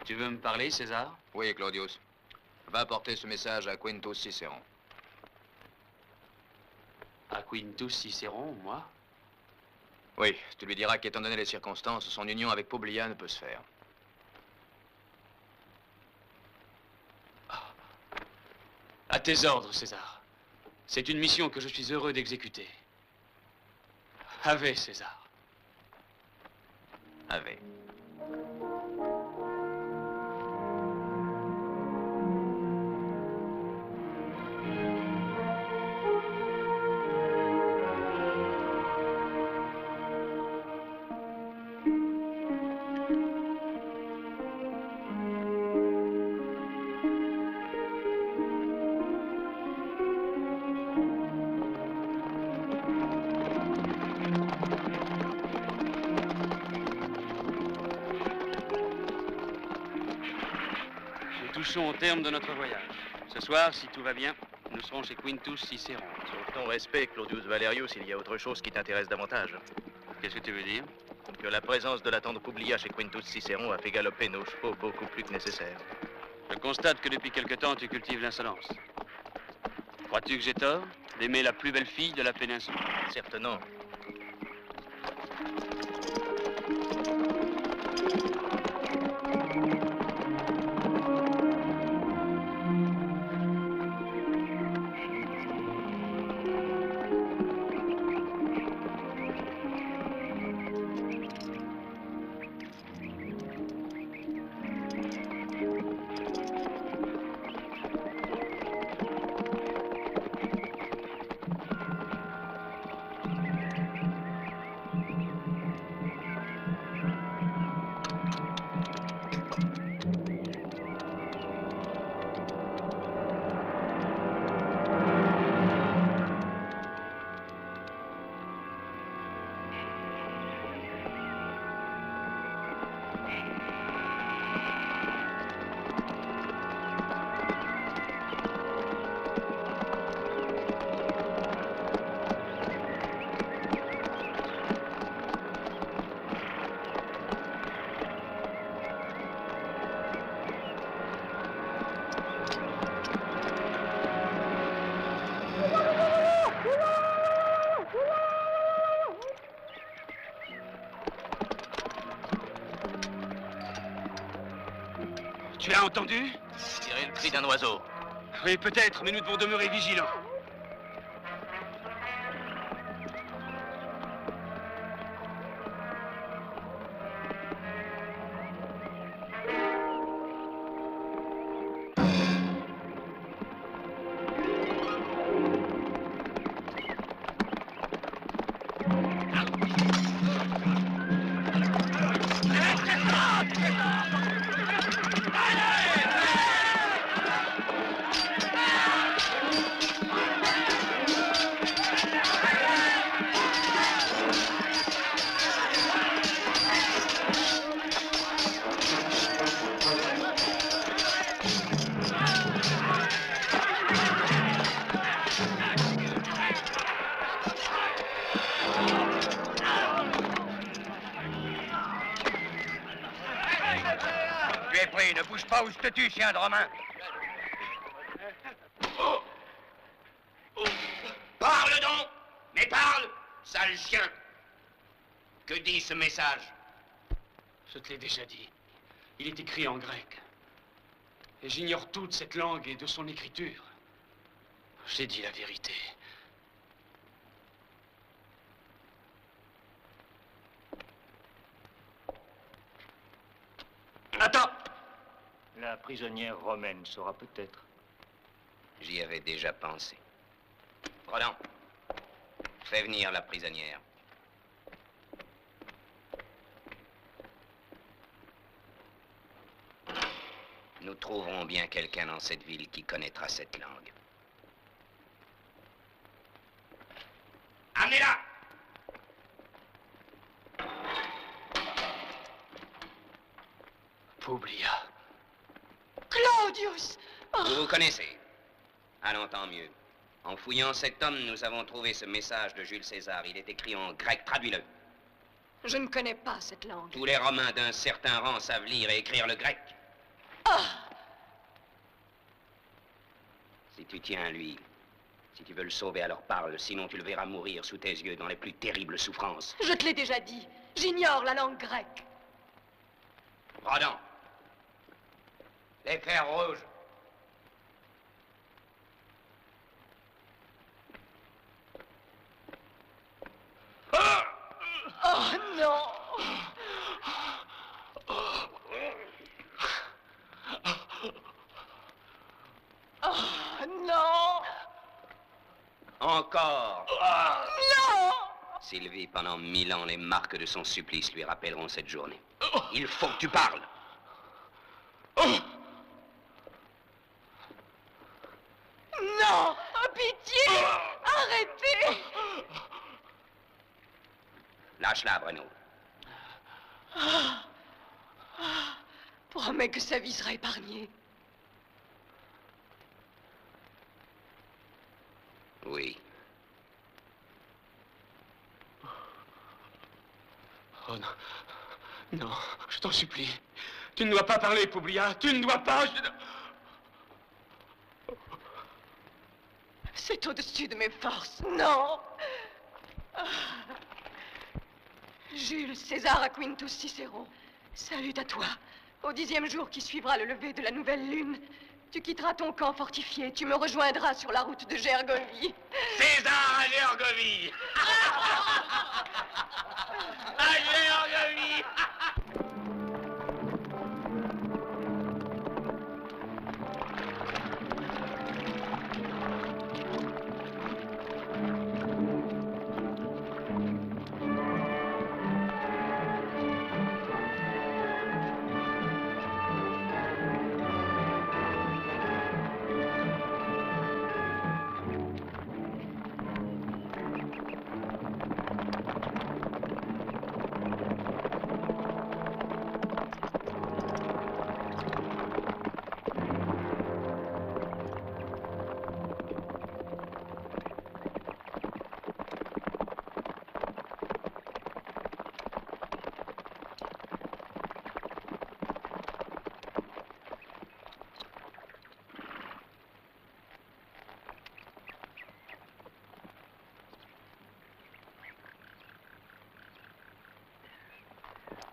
Tu veux me parler, César? Oui, Claudius. Va apporter ce message à Quintus Cicéron. À Quintus Cicéron, moi? Oui, tu lui diras qu'étant donné les circonstances, son union avec Publia ne peut se faire. À tes ordres, César. C'est une mission que je suis heureux d'exécuter. Ave, César. Ave. Nous touchons au terme de notre voyage. Ce soir, si tout va bien, nous serons chez Quintus Cicéron. Sur ton respect, Claudius Valerius, il y a autre chose qui t'intéresse davantage. Qu'est-ce que tu veux dire? Que la présence de la tante Publia chez Quintus Cicéron a fait galoper nos chevaux beaucoup plus que nécessaire. Je constate que depuis quelque temps, tu cultives l'insolence. Crois-tu que j'ai tort d'aimer la plus belle fille de la péninsule? Certes non. Tu as entendu? Tirer le cri d'un oiseau. Oui, peut-être, mais nous devons demeurer vigilants. Tu es pris, ne bouge pas ou je te tue, chien de Romain. Parle donc! Mais parle, sale chien! Que dit ce message? Je te l'ai déjà dit. Il est écrit en grec. Et j'ignore toute cette langue et de son écriture. J'ai dit la vérité. Attends! La prisonnière romaine saura peut-être. J'y avais déjà pensé. Rodan, fais venir la prisonnière. Nous trouverons bien quelqu'un dans cette ville qui connaîtra cette langue. Amenez-la! Publia. Claudius! Vous vous connaissez? Allons, tant mieux. En fouillant cet homme, nous avons trouvé ce message de Jules César. Il est écrit en grec. Traduis-le. Je ne connais pas cette langue. Tous les Romains d'un certain rang savent lire et écrire le grec. Si tu tiens à lui, si tu veux le sauver, alors parle. Sinon, tu le verras mourir sous tes yeux dans les plus terribles souffrances. Je te l'ai déjà dit. J'ignore la langue grecque. Rodan. Les fers rouges. Oh non! Oh non! Encore. Non! Sylvie, pendant 1000 ans, les marques de son supplice lui rappelleront cette journée. Il faut que tu parles. Non! Oh, pitié! Arrêtez! Lâche-la, Bruno. Promets que sa vie sera épargnée. Oui. Oh non. Non, je t'en supplie. Tu ne dois pas parler, Publia. Tu ne dois pas. C'est au-dessus de mes forces. Non! Jules César à Quintus Cicéron. Salut à toi. Au 10e jour qui suivra le lever de la nouvelle lune, tu quitteras ton camp fortifié. Tu me rejoindras sur la route de Gergovie. César à Gergovie! À Gergovie!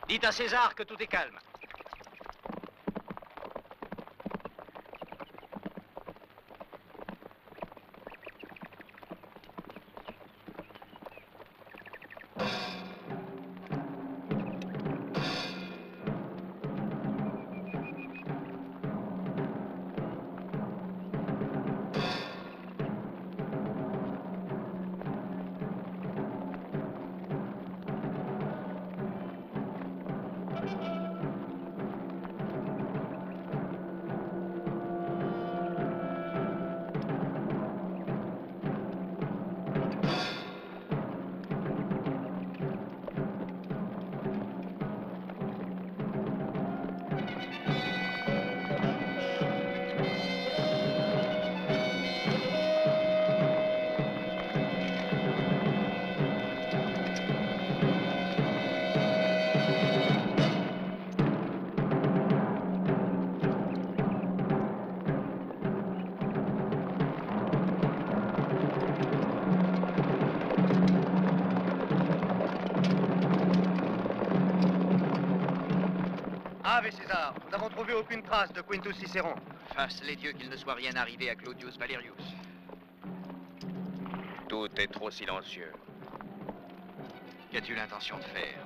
Dites à César que tout est calme. savez, César? Nous n'avons trouvé aucune trace de Quintus Cicéron. Fasse les dieux qu'il ne soit rien arrivé à Claudius Valerius. Tout est trop silencieux. Qu'as-tu l'intention de faire?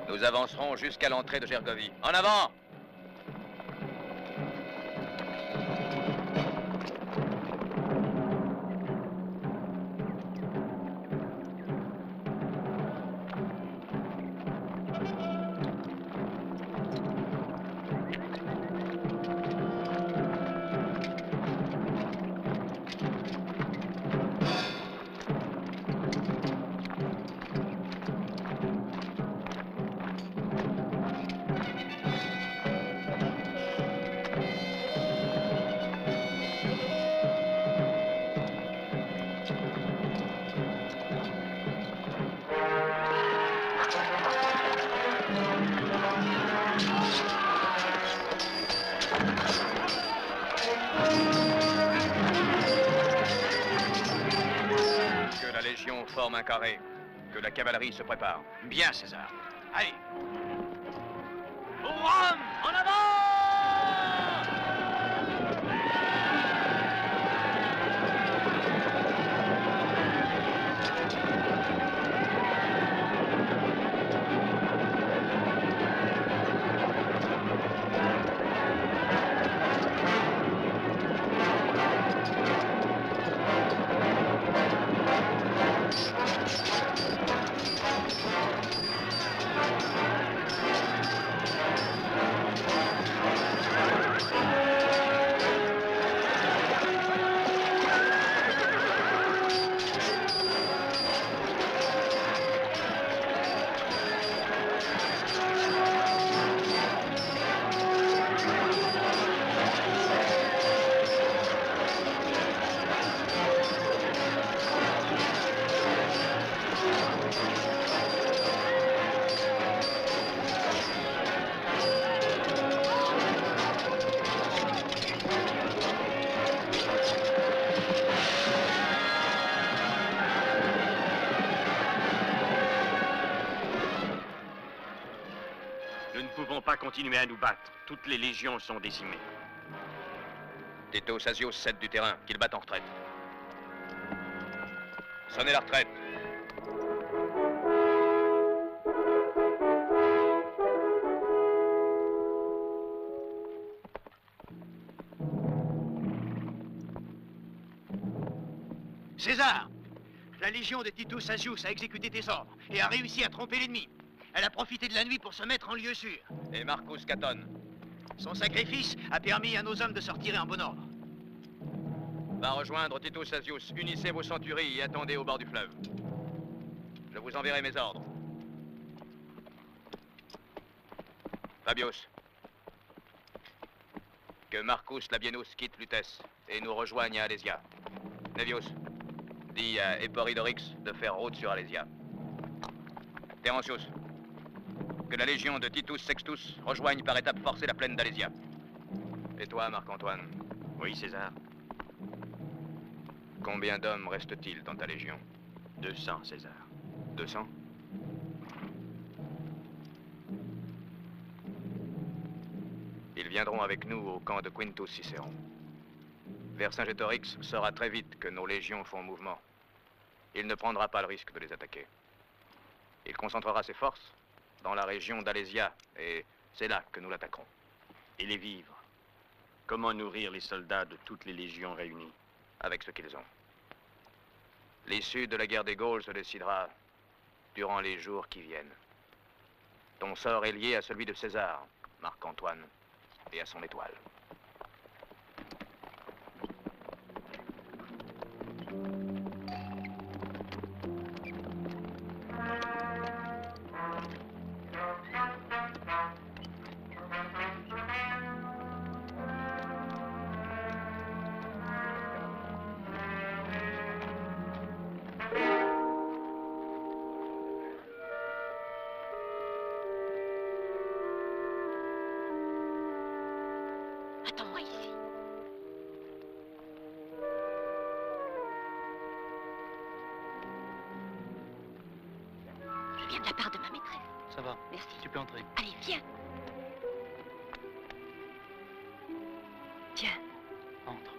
Nous avancerons jusqu'à l'entrée de Gergovie. En avant! Forme un carré. Que la cavalerie se prépare. Bien, César. Allez. Pour Rome, en avant! Continuez à nous battre. Toutes les légions sont décimées. Titus Asius cède du terrain, qu'il batte en retraite. Sonnez la retraite. César, la légion de Titus Asius a exécuté tes ordres et a réussi à tromper l'ennemi. Elle a profité de la nuit pour se mettre en lieu sûr. Et Marcus Caton? Son sacrifice a permis à nos hommes de sortir en bon ordre. Va rejoindre Titus Asius. Unissez vos centuries et attendez au bord du fleuve. Je vous enverrai mes ordres. Fabius. Que Marcus Labienus quitte Lutèce et nous rejoigne à Alésia. Nevius, dis à Eporidorix de faire route sur Alésia. Terentius, que la légion de Titus Sextus rejoigne par étapes forcées la plaine d'Alésia. Et toi, Marc-Antoine? Oui, César. Combien d'hommes reste-t-il dans ta légion? 200, César. 200? Ils viendront avec nous au camp de Quintus Cicéron. Vercingétorix saura très vite que nos légions font mouvement. Il ne prendra pas le risque de les attaquer. Il concentrera ses forces dans la région d'Alésia, et c'est là que nous l'attaquerons. Et les vivres? Comment nourrir les soldats de toutes les légions réunies? Avec ce qu'ils ont. L'issue de la guerre des Gaules se décidera durant les jours qui viennent. Ton sort est lié à celui de César, Marc-Antoine, et à son étoile. part de ma maîtresse. Ça va. Merci. Tu peux entrer. Allez, viens. Tiens. Entre.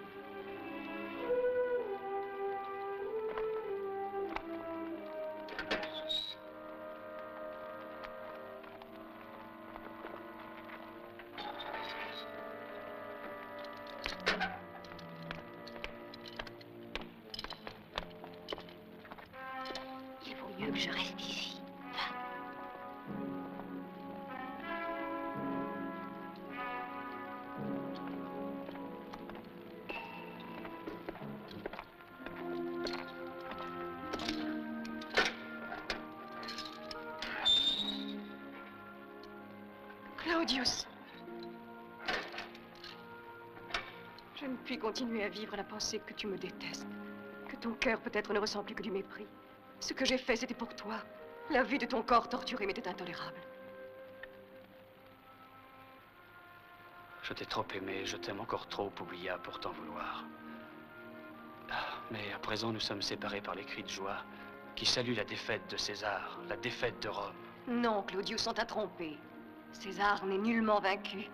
Il vaut mieux que je reste ici. Claudius. Je ne puis continuer à vivre la pensée que tu me détestes. Que ton cœur peut-être ne ressent plus que du mépris. Ce que j'ai fait, c'était pour toi. La vue de ton corps torturé m'était intolérable. Je t'ai trop aimé, je t'aime encore trop, Publia, pour t'en vouloir. Ah, mais à présent, nous sommes séparés par les cris de joie qui saluent la défaite de César, la défaite de Rome. Non, Claudius, on t'a trompé. César n'est nullement vaincu.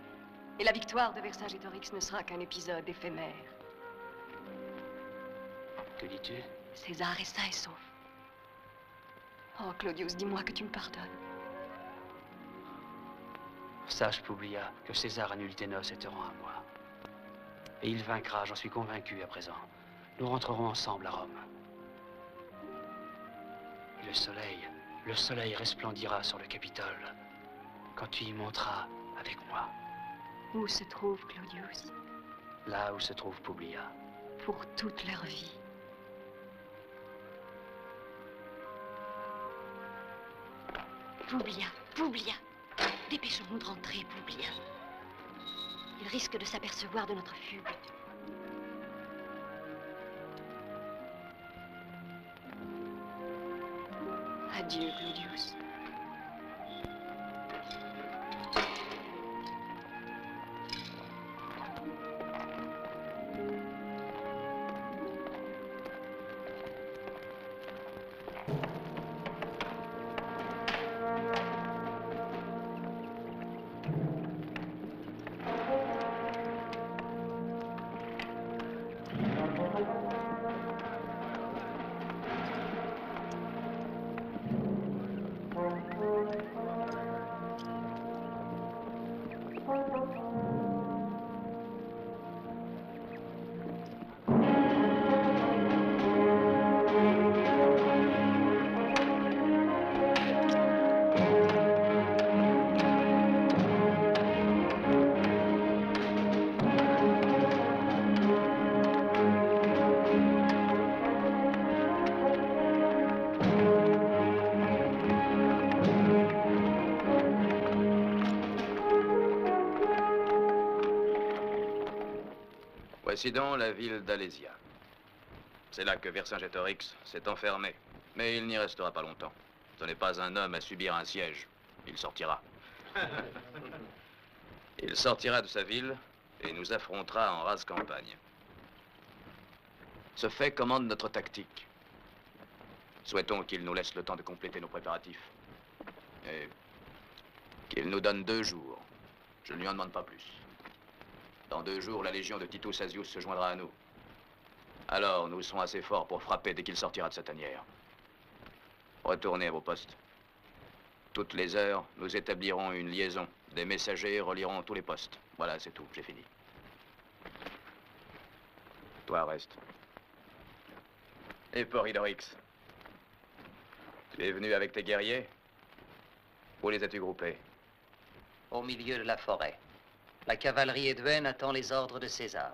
Et la victoire de Vercingétorix ne sera qu'un épisode éphémère. Que dis-tu? César est sain et sauf. Oh, Claudius, dis-moi que tu me pardonnes. Sache, Publia, que César annule tes noces et te rend à moi. Et il vaincra, j'en suis convaincu à présent. Nous rentrerons ensemble à Rome. Et le soleil resplendira sur le Capitole quand tu y monteras avec moi. Où se trouve Claudius? Là où se trouve Publia. Pour toute leur vie. Publia, Publia. Dépêchons-nous de rentrer, Publia. Il risque de s'apercevoir de notre fugue. Adieu, Claudius. Voici donc la ville d'Alésia. C'est là que Vercingétorix s'est enfermé. Mais il n'y restera pas longtemps. Ce n'est pas un homme à subir un siège. Il sortira. Il sortira de sa ville et nous affrontera en rase campagne. Ce fait commande notre tactique. Souhaitons qu'il nous laisse le temps de compléter nos préparatifs. Et qu'il nous donne 2 jours. Je ne lui en demande pas plus. Dans 2 jours, la légion de Titus Asius se joindra à nous. Alors, nous serons assez forts pour frapper dès qu'il sortira de sa tanière. Retournez à vos postes. Toutes les heures, nous établirons une liaison. Des messagers relieront tous les postes. Voilà, c'est tout, j'ai fini. Toi, reste. Et Polydorix, tu es venu avec tes guerriers? Où les as-tu groupés? Au milieu de la forêt. La cavalerie éduenne attend les ordres de César.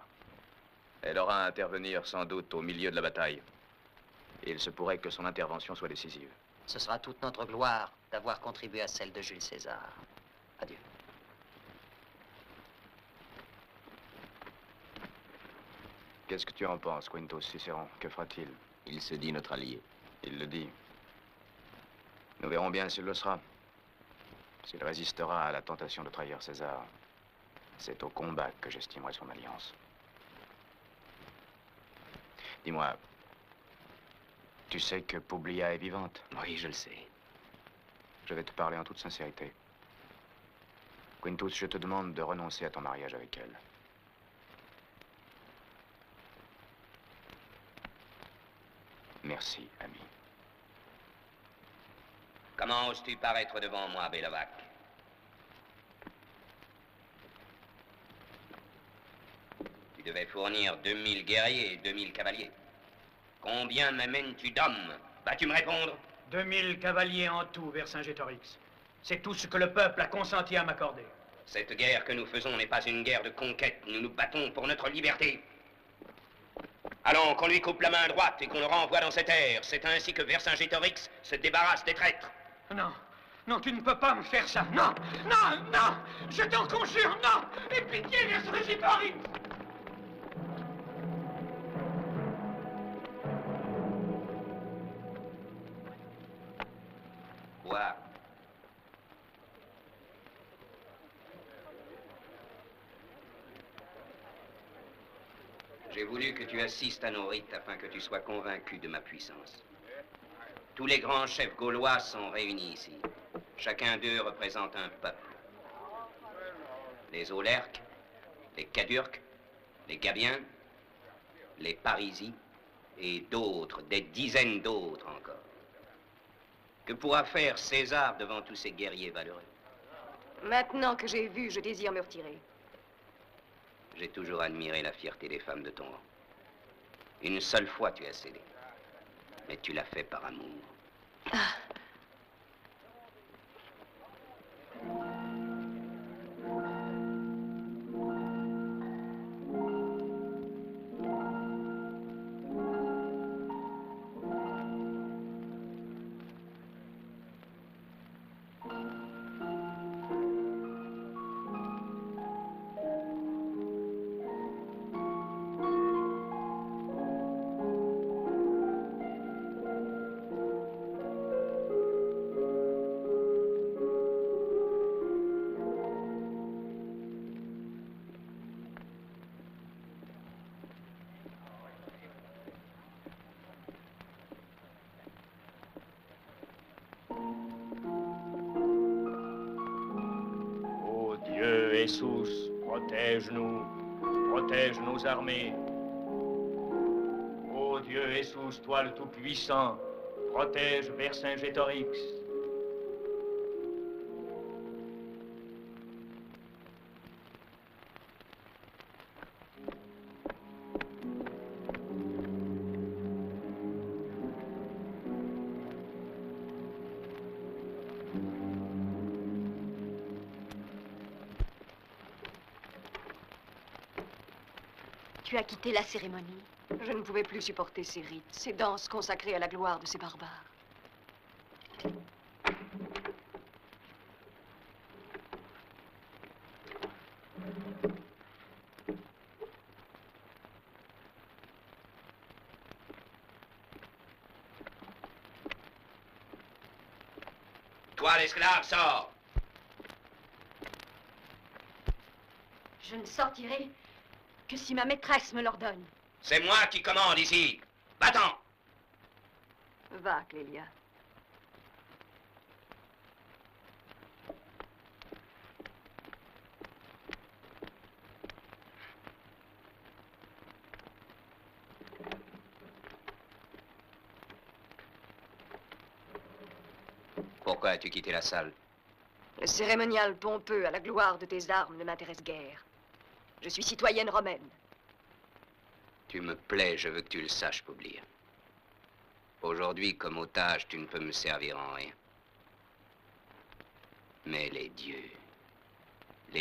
Elle aura à intervenir sans doute au milieu de la bataille. Il se pourrait que son intervention soit décisive. Ce sera toute notre gloire d'avoir contribué à celle de Jules César. Adieu. Qu'est-ce que tu en penses, Quintus Cicéron? Que fera-t-il? Il se dit notre allié. Il le dit. Nous verrons bien s'il le sera. S'il résistera à la tentation de trahir César, c'est au combat que j'estimerai son alliance. Dis-moi, tu sais que Publia est vivante? Oui, je le sais. Je vais te parler en toute sincérité. Quintus, je te demande de renoncer à ton mariage avec elle. Merci, ami. Comment oses-tu paraître devant moi, Belovac? Tu devais fournir 2000 guerriers et 2000 cavaliers. Combien m'amènes-tu d'hommes? Vas-tu me répondre? 2000 cavaliers en tout, Vercingétorix. C'est tout ce que le peuple a consenti à m'accorder. Cette guerre que nous faisons n'est pas une guerre de conquête. Nous nous battons pour notre liberté. Allons, qu'on lui coupe la main droite et qu'on le renvoie dans cette terre. C'est ainsi que Vercingétorix se débarrasse des traîtres. Non, non, tu ne peux pas me faire ça. Non, non, non, je t'en conjure, non. Aie pitié, Vercingétorix. Quoi? J'ai voulu que tu assistes à nos rites afin que tu sois convaincu de ma puissance. Tous les grands chefs gaulois sont réunis ici. Chacun d'eux représente un peuple. Les Aulerques, les Cadurques, les Gabiens, les Parisis et d'autres, des dizaines d'autres encore. Que pourra faire César devant tous ces guerriers valeureux? Maintenant que j'ai vu, je désire me retirer. J'ai toujours admiré la fierté des femmes de ton rang. Une seule fois tu as cédé. Mais tu l'as fait par amour. Jesús, protège-nous, protège nos armées. Ô Dieu Jesús, toi le Tout-Puissant, protège Vercingétorix. Tu as quitté la cérémonie. Je ne pouvais plus supporter ces rites, ces danses consacrées à la gloire de ces barbares. Toi, l'esclave, sors! Je ne sortirai que si ma maîtresse me l'ordonne. C'est moi qui commande ici. Va-t'en! Va, Clélia. Pourquoi as-tu quitté la salle? Le cérémonial pompeux à la gloire de tes armes ne m'intéresse guère. Je suis citoyenne romaine. Tu me plais, je veux que tu le saches, Publia. Aujourd'hui, comme otage, tu ne peux me servir en rien. Mais les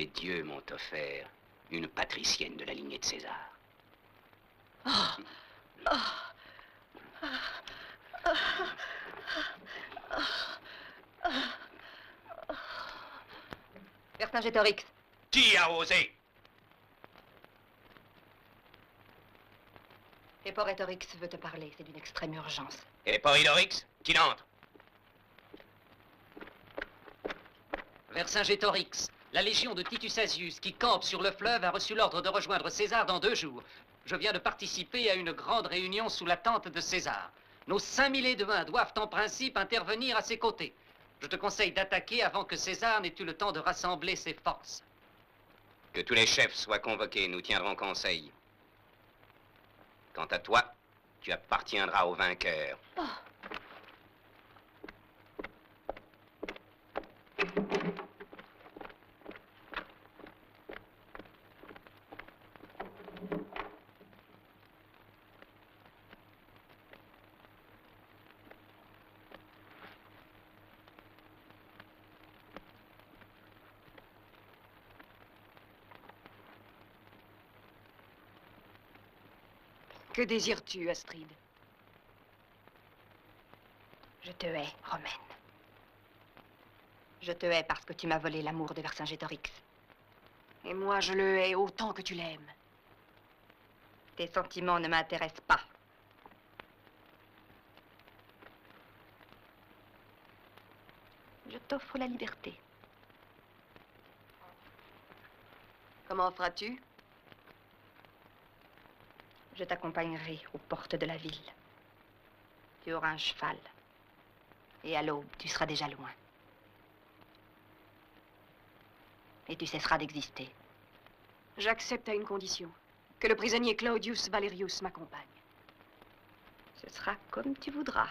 dieux m'ont offert une patricienne de la lignée de César. Vercingétorix. Qui a osé? Éporétorix veut te parler, c'est d'une extrême urgence. Et Poridorix, qu'il entre. Vercingétorix, la légion de Titus Asius qui campe sur le fleuve a reçu l'ordre de rejoindre César dans 2 jours. Je viens de participer à une grande réunion sous la tente de César. Nos 5000 édevins doivent en principe intervenir à ses côtés. Je te conseille d'attaquer avant que César n'ait eu le temps de rassembler ses forces. Que tous les chefs soient convoqués, nous tiendrons conseil. Quant à toi, tu appartiendras au vainqueur. Oh. Que désires-tu, Astrid? Je te hais, Romaine. Je te hais parce que tu m'as volé l'amour de Vercingétorix. Et moi, je le hais autant que tu l'aimes. Tes sentiments ne m'intéressent pas. Je t'offre la liberté. Comment feras-tu? Je t'accompagnerai aux portes de la ville. Tu auras un cheval. Et à l'aube, tu seras déjà loin. Et tu cesseras d'exister. J'accepte à une condition. Que le prisonnier Claudius Valerius m'accompagne. Ce sera comme tu voudras.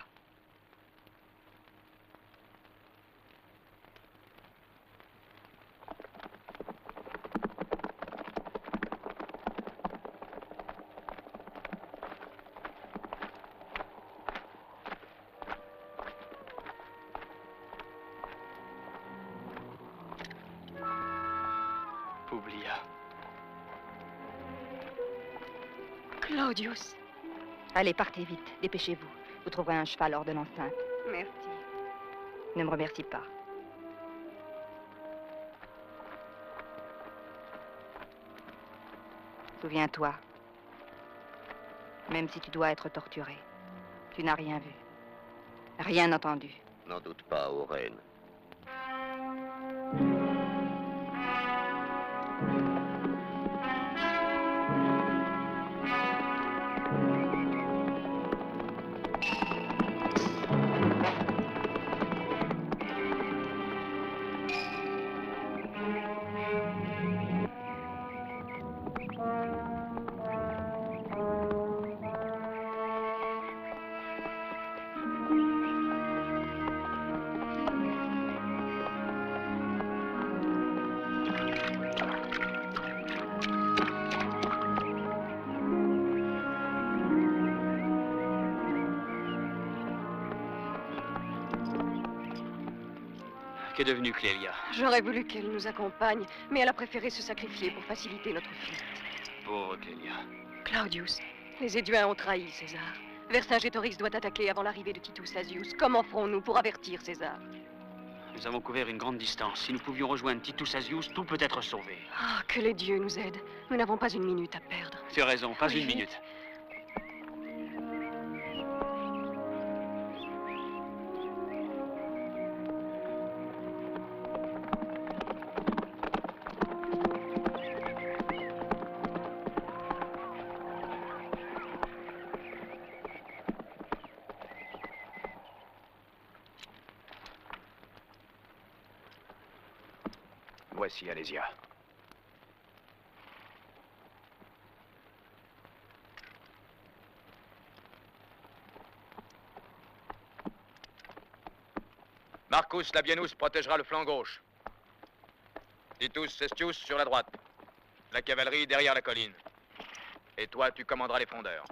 Publia. Claudius. Allez, partez vite, dépêchez-vous. Vous trouverez un cheval hors de l'enceinte. Merci. Ne me remercie pas. Souviens-toi, même si tu dois être torturé, tu n'as rien vu, rien entendu. N'en doute pas, Aurène. Qu'est devenue Clélia? J'aurais voulu qu'elle nous accompagne, mais elle a préféré se sacrifier pour faciliter notre fuite. Pauvre Clélia. Claudius, les Éduins ont trahi César. Vercingétorix doit attaquer avant l'arrivée de Titus Asius. Comment ferons-nous pour avertir César? Nous avons couvert une grande distance. Si nous pouvions rejoindre Titus Asius, tout peut être sauvé. Ah, que les dieux nous aident. Nous n'avons pas une minute à perdre. Tu as raison, pas Oui. une minute. Voici Alésia. Marcus Labienus protégera le flanc gauche. Titus Cestius sur la droite. La cavalerie derrière la colline. Et toi, tu commanderas les frondeurs.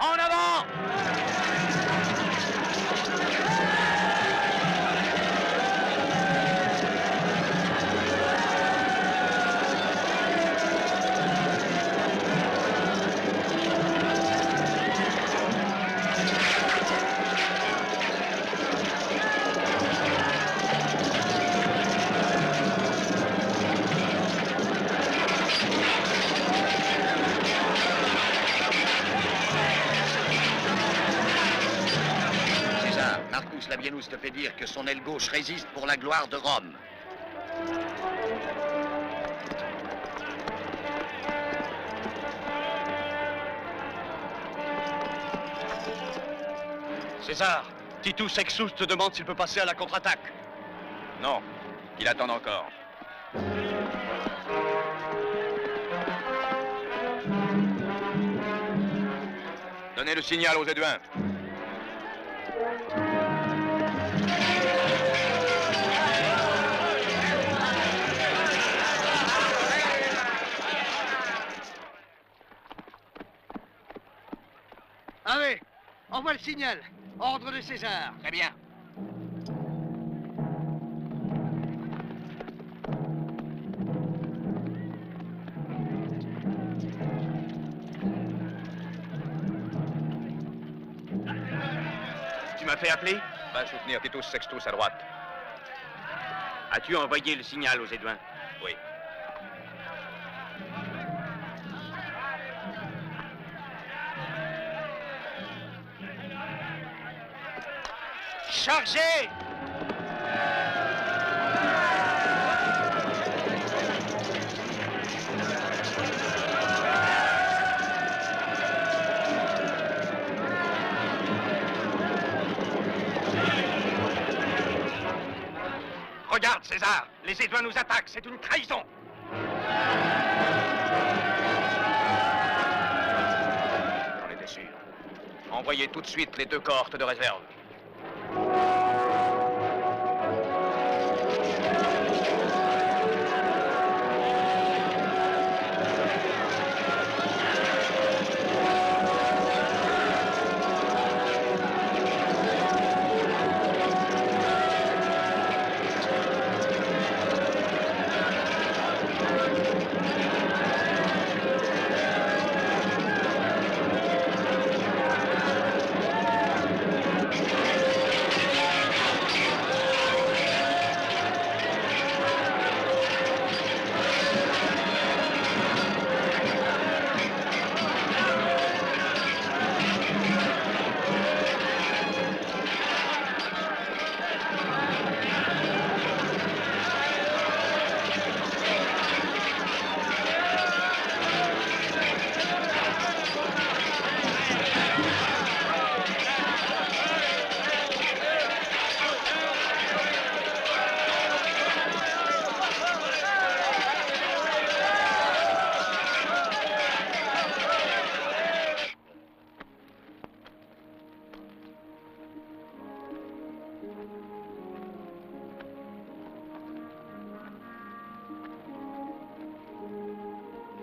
En avant! Marcus Labienus te fait dire que son aile gauche résiste pour la gloire de Rome. César, Titus Exus te demande s'il peut passer à la contre-attaque. Non, qu'il attende encore. Donnez le signal aux Éduins. Allez, envoie le signal. Ordre de César. Très bien. Tu m'as fait appeler? Va soutenir Titus Sextus à droite. As-tu envoyé le signal aux Éduins? Oui. Chargez! Regarde, César, les Éduins nous attaquent, c'est une trahison. J'en étais sûr. Envoyez tout de suite les 2 cohortes de réserve.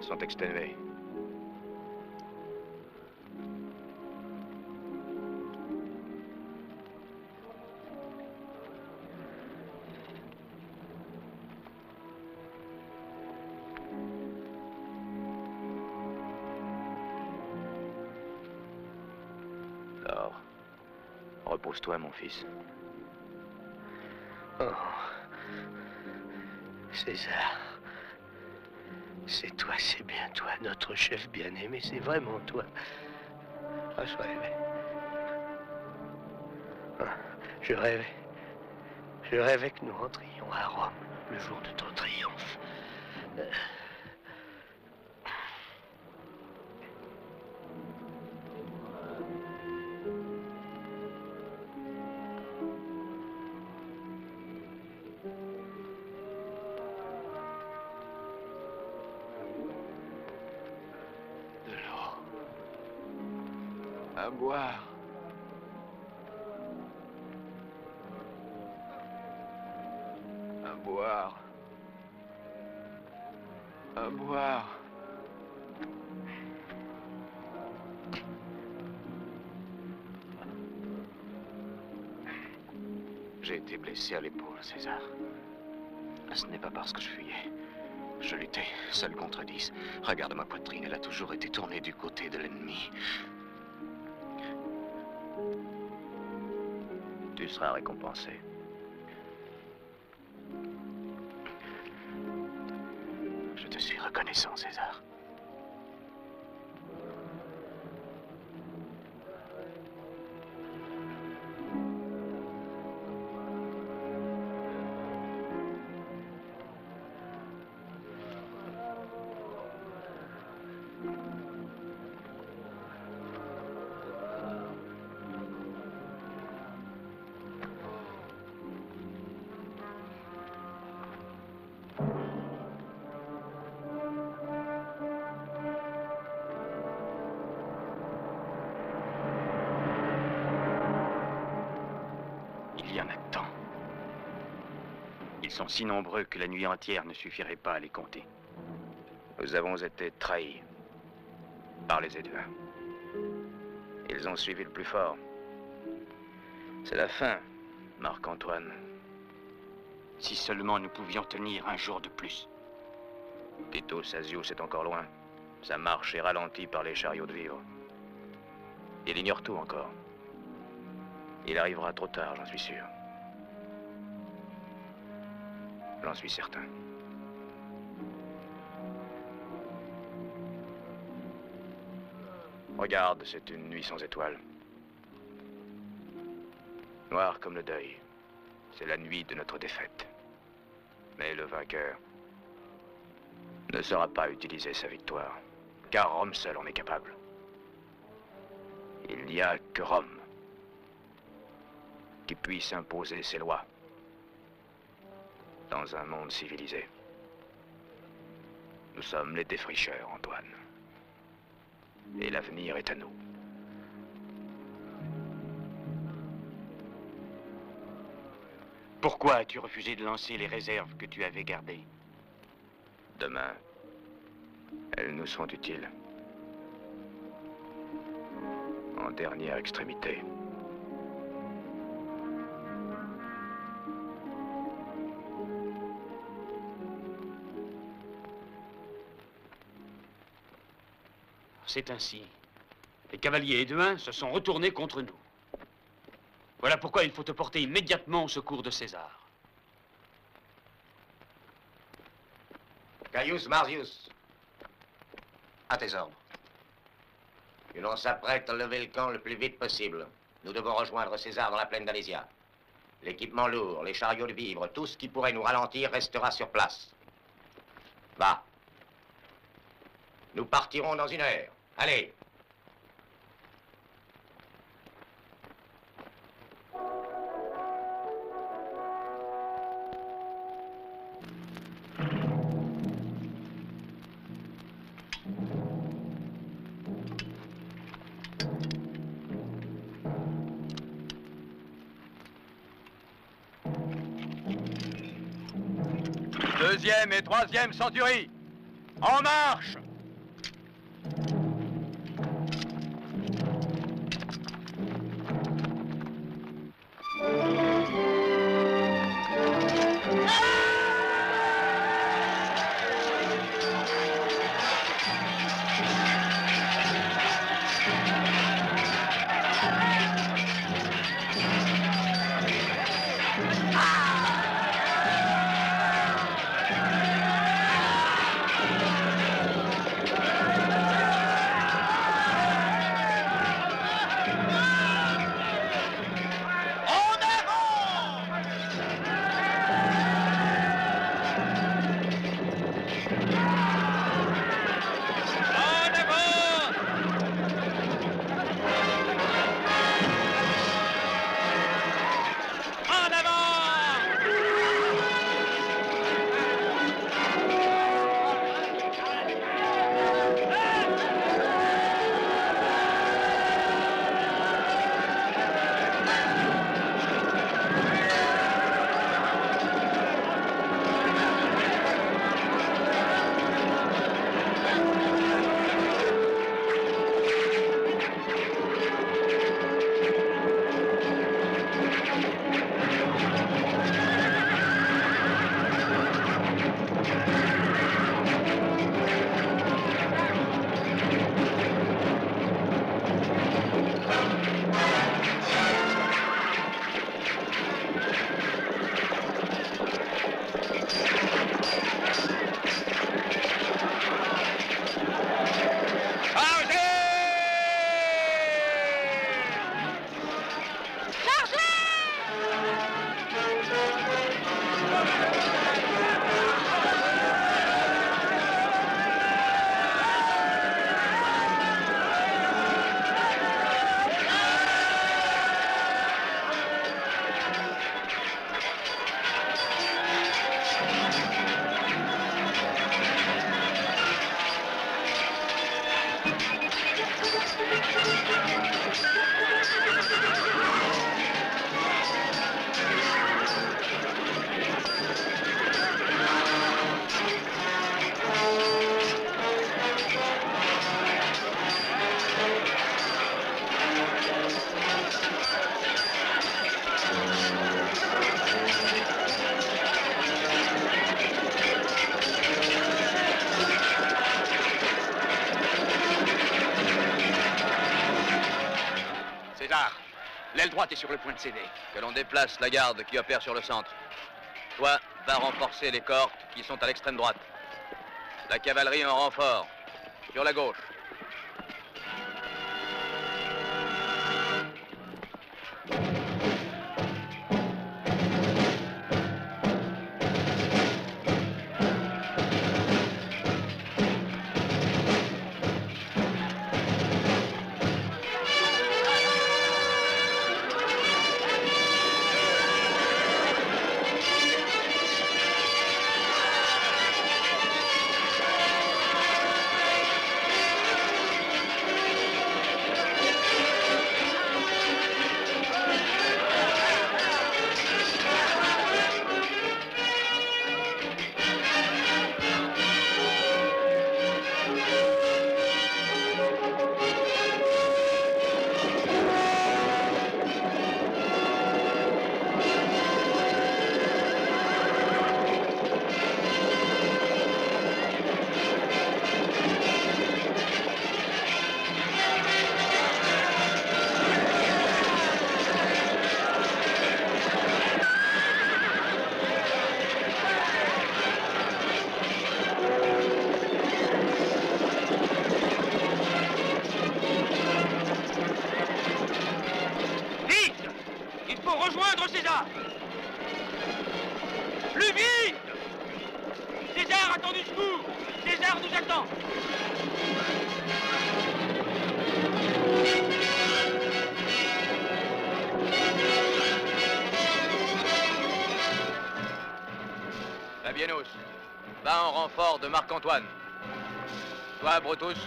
Ils sont exténués. Alors, repose-toi, mon fils. Oh. César. C'est toi, c'est bien toi, notre chef bien-aimé, c'est vraiment toi. Ah, je rêvais. Ah, je rêvais que nous rentrions à Rome le jour de ton triomphe. À boire. À boire. À boire. J'ai été blessé à l'épaule, César. Ce n'est pas parce que je fuyais. Je luttais, seul contre 10. Regarde ma poitrine, elle a toujours été tournée du côté de l'ennemi. Tu seras récompensé. Je te suis reconnaissant, César. Il y en a tant. Ils sont si nombreux que la nuit entière ne suffirait pas à les compter. Nous avons été trahis par les Éduins. Ils ont suivi le plus fort. C'est la fin, Marc-Antoine. Si seulement nous pouvions tenir un jour de plus. Titus Asius est encore loin. Sa marche est ralentie par les chariots de vivre. Il ignore tout encore. Il arrivera trop tard, j'en suis sûr. J'en suis certain. Regarde, c'est une nuit sans étoiles. Noire comme le deuil. C'est la nuit de notre défaite. Mais le vainqueur ne saura pas utiliser sa victoire, car Rome seul en est capable. Il n'y a que Rome qui puisse imposer ses lois dans un monde civilisé. Nous sommes les défricheurs, Antoine. Et l'avenir est à nous. Pourquoi as-tu refusé de lancer les réserves que tu avais gardées? Demain, elles nous sont utiles. En dernière extrémité. C'est ainsi. Les cavaliers éduins se sont retournés contre nous. Voilà pourquoi il faut te porter immédiatement au secours de César. Gaius Marius, à tes ordres. Que l'on s'apprête à lever le camp le plus vite possible. Nous devons rejoindre César dans la plaine d'Alésia. L'équipement lourd, les chariots de vivres, tout ce qui pourrait nous ralentir restera sur place. Va. Nous partirons dans 1 heure. Allez. Deuxième et troisième centurie, en marche! César. L'aile droite est sur le point de céder. Que l'on déplace la garde qui opère sur le centre. Toi, va renforcer les cohortes qui sont à l'extrême droite. La cavalerie en renfort. Sur la gauche. Labienus, va en renfort de Marc-Antoine. Toi, Brutus,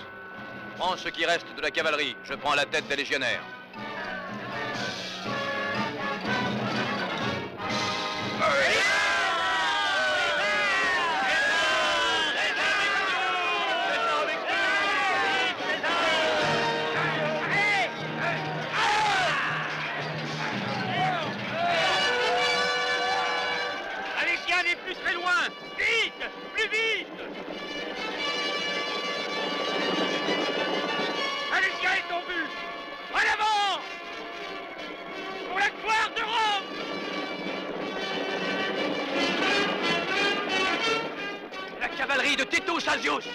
prends ce qui reste de la cavalerie. Je prends la tête des légionnaires. De Titus Asius.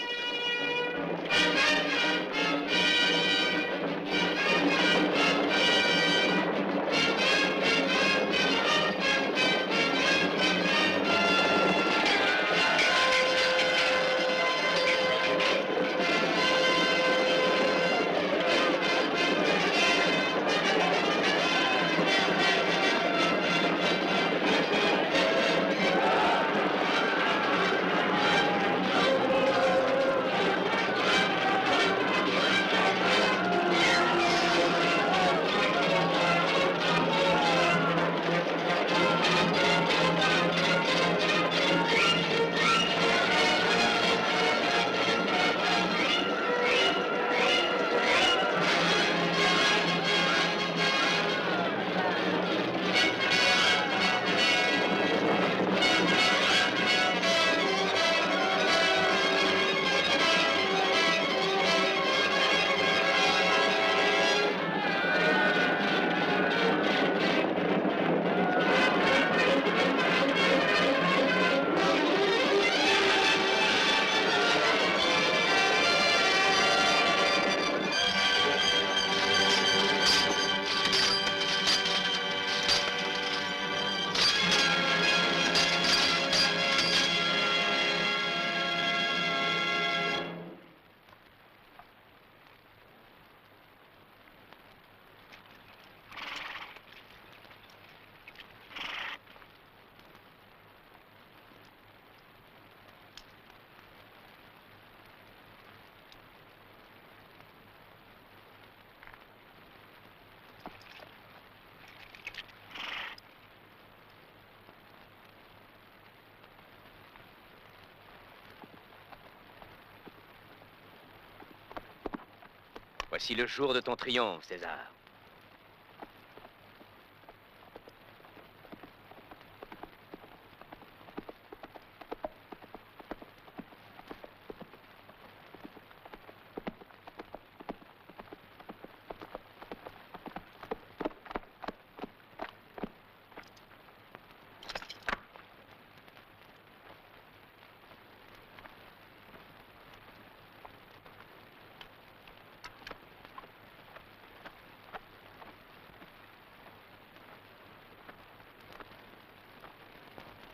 Voici le jour de ton triomphe, César.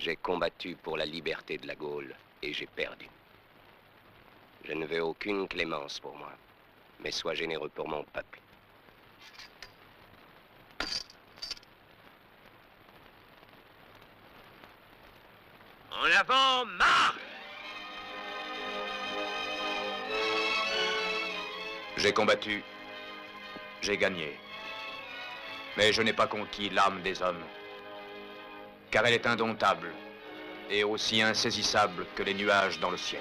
J'ai combattu pour la liberté de la Gaule et j'ai perdu. Je ne veux aucune clémence pour moi, mais sois généreux pour mon peuple. En avant, marche! J'ai combattu, j'ai gagné. Mais je n'ai pas conquis l'âme des hommes, car elle est indomptable et aussi insaisissable que les nuages dans le ciel.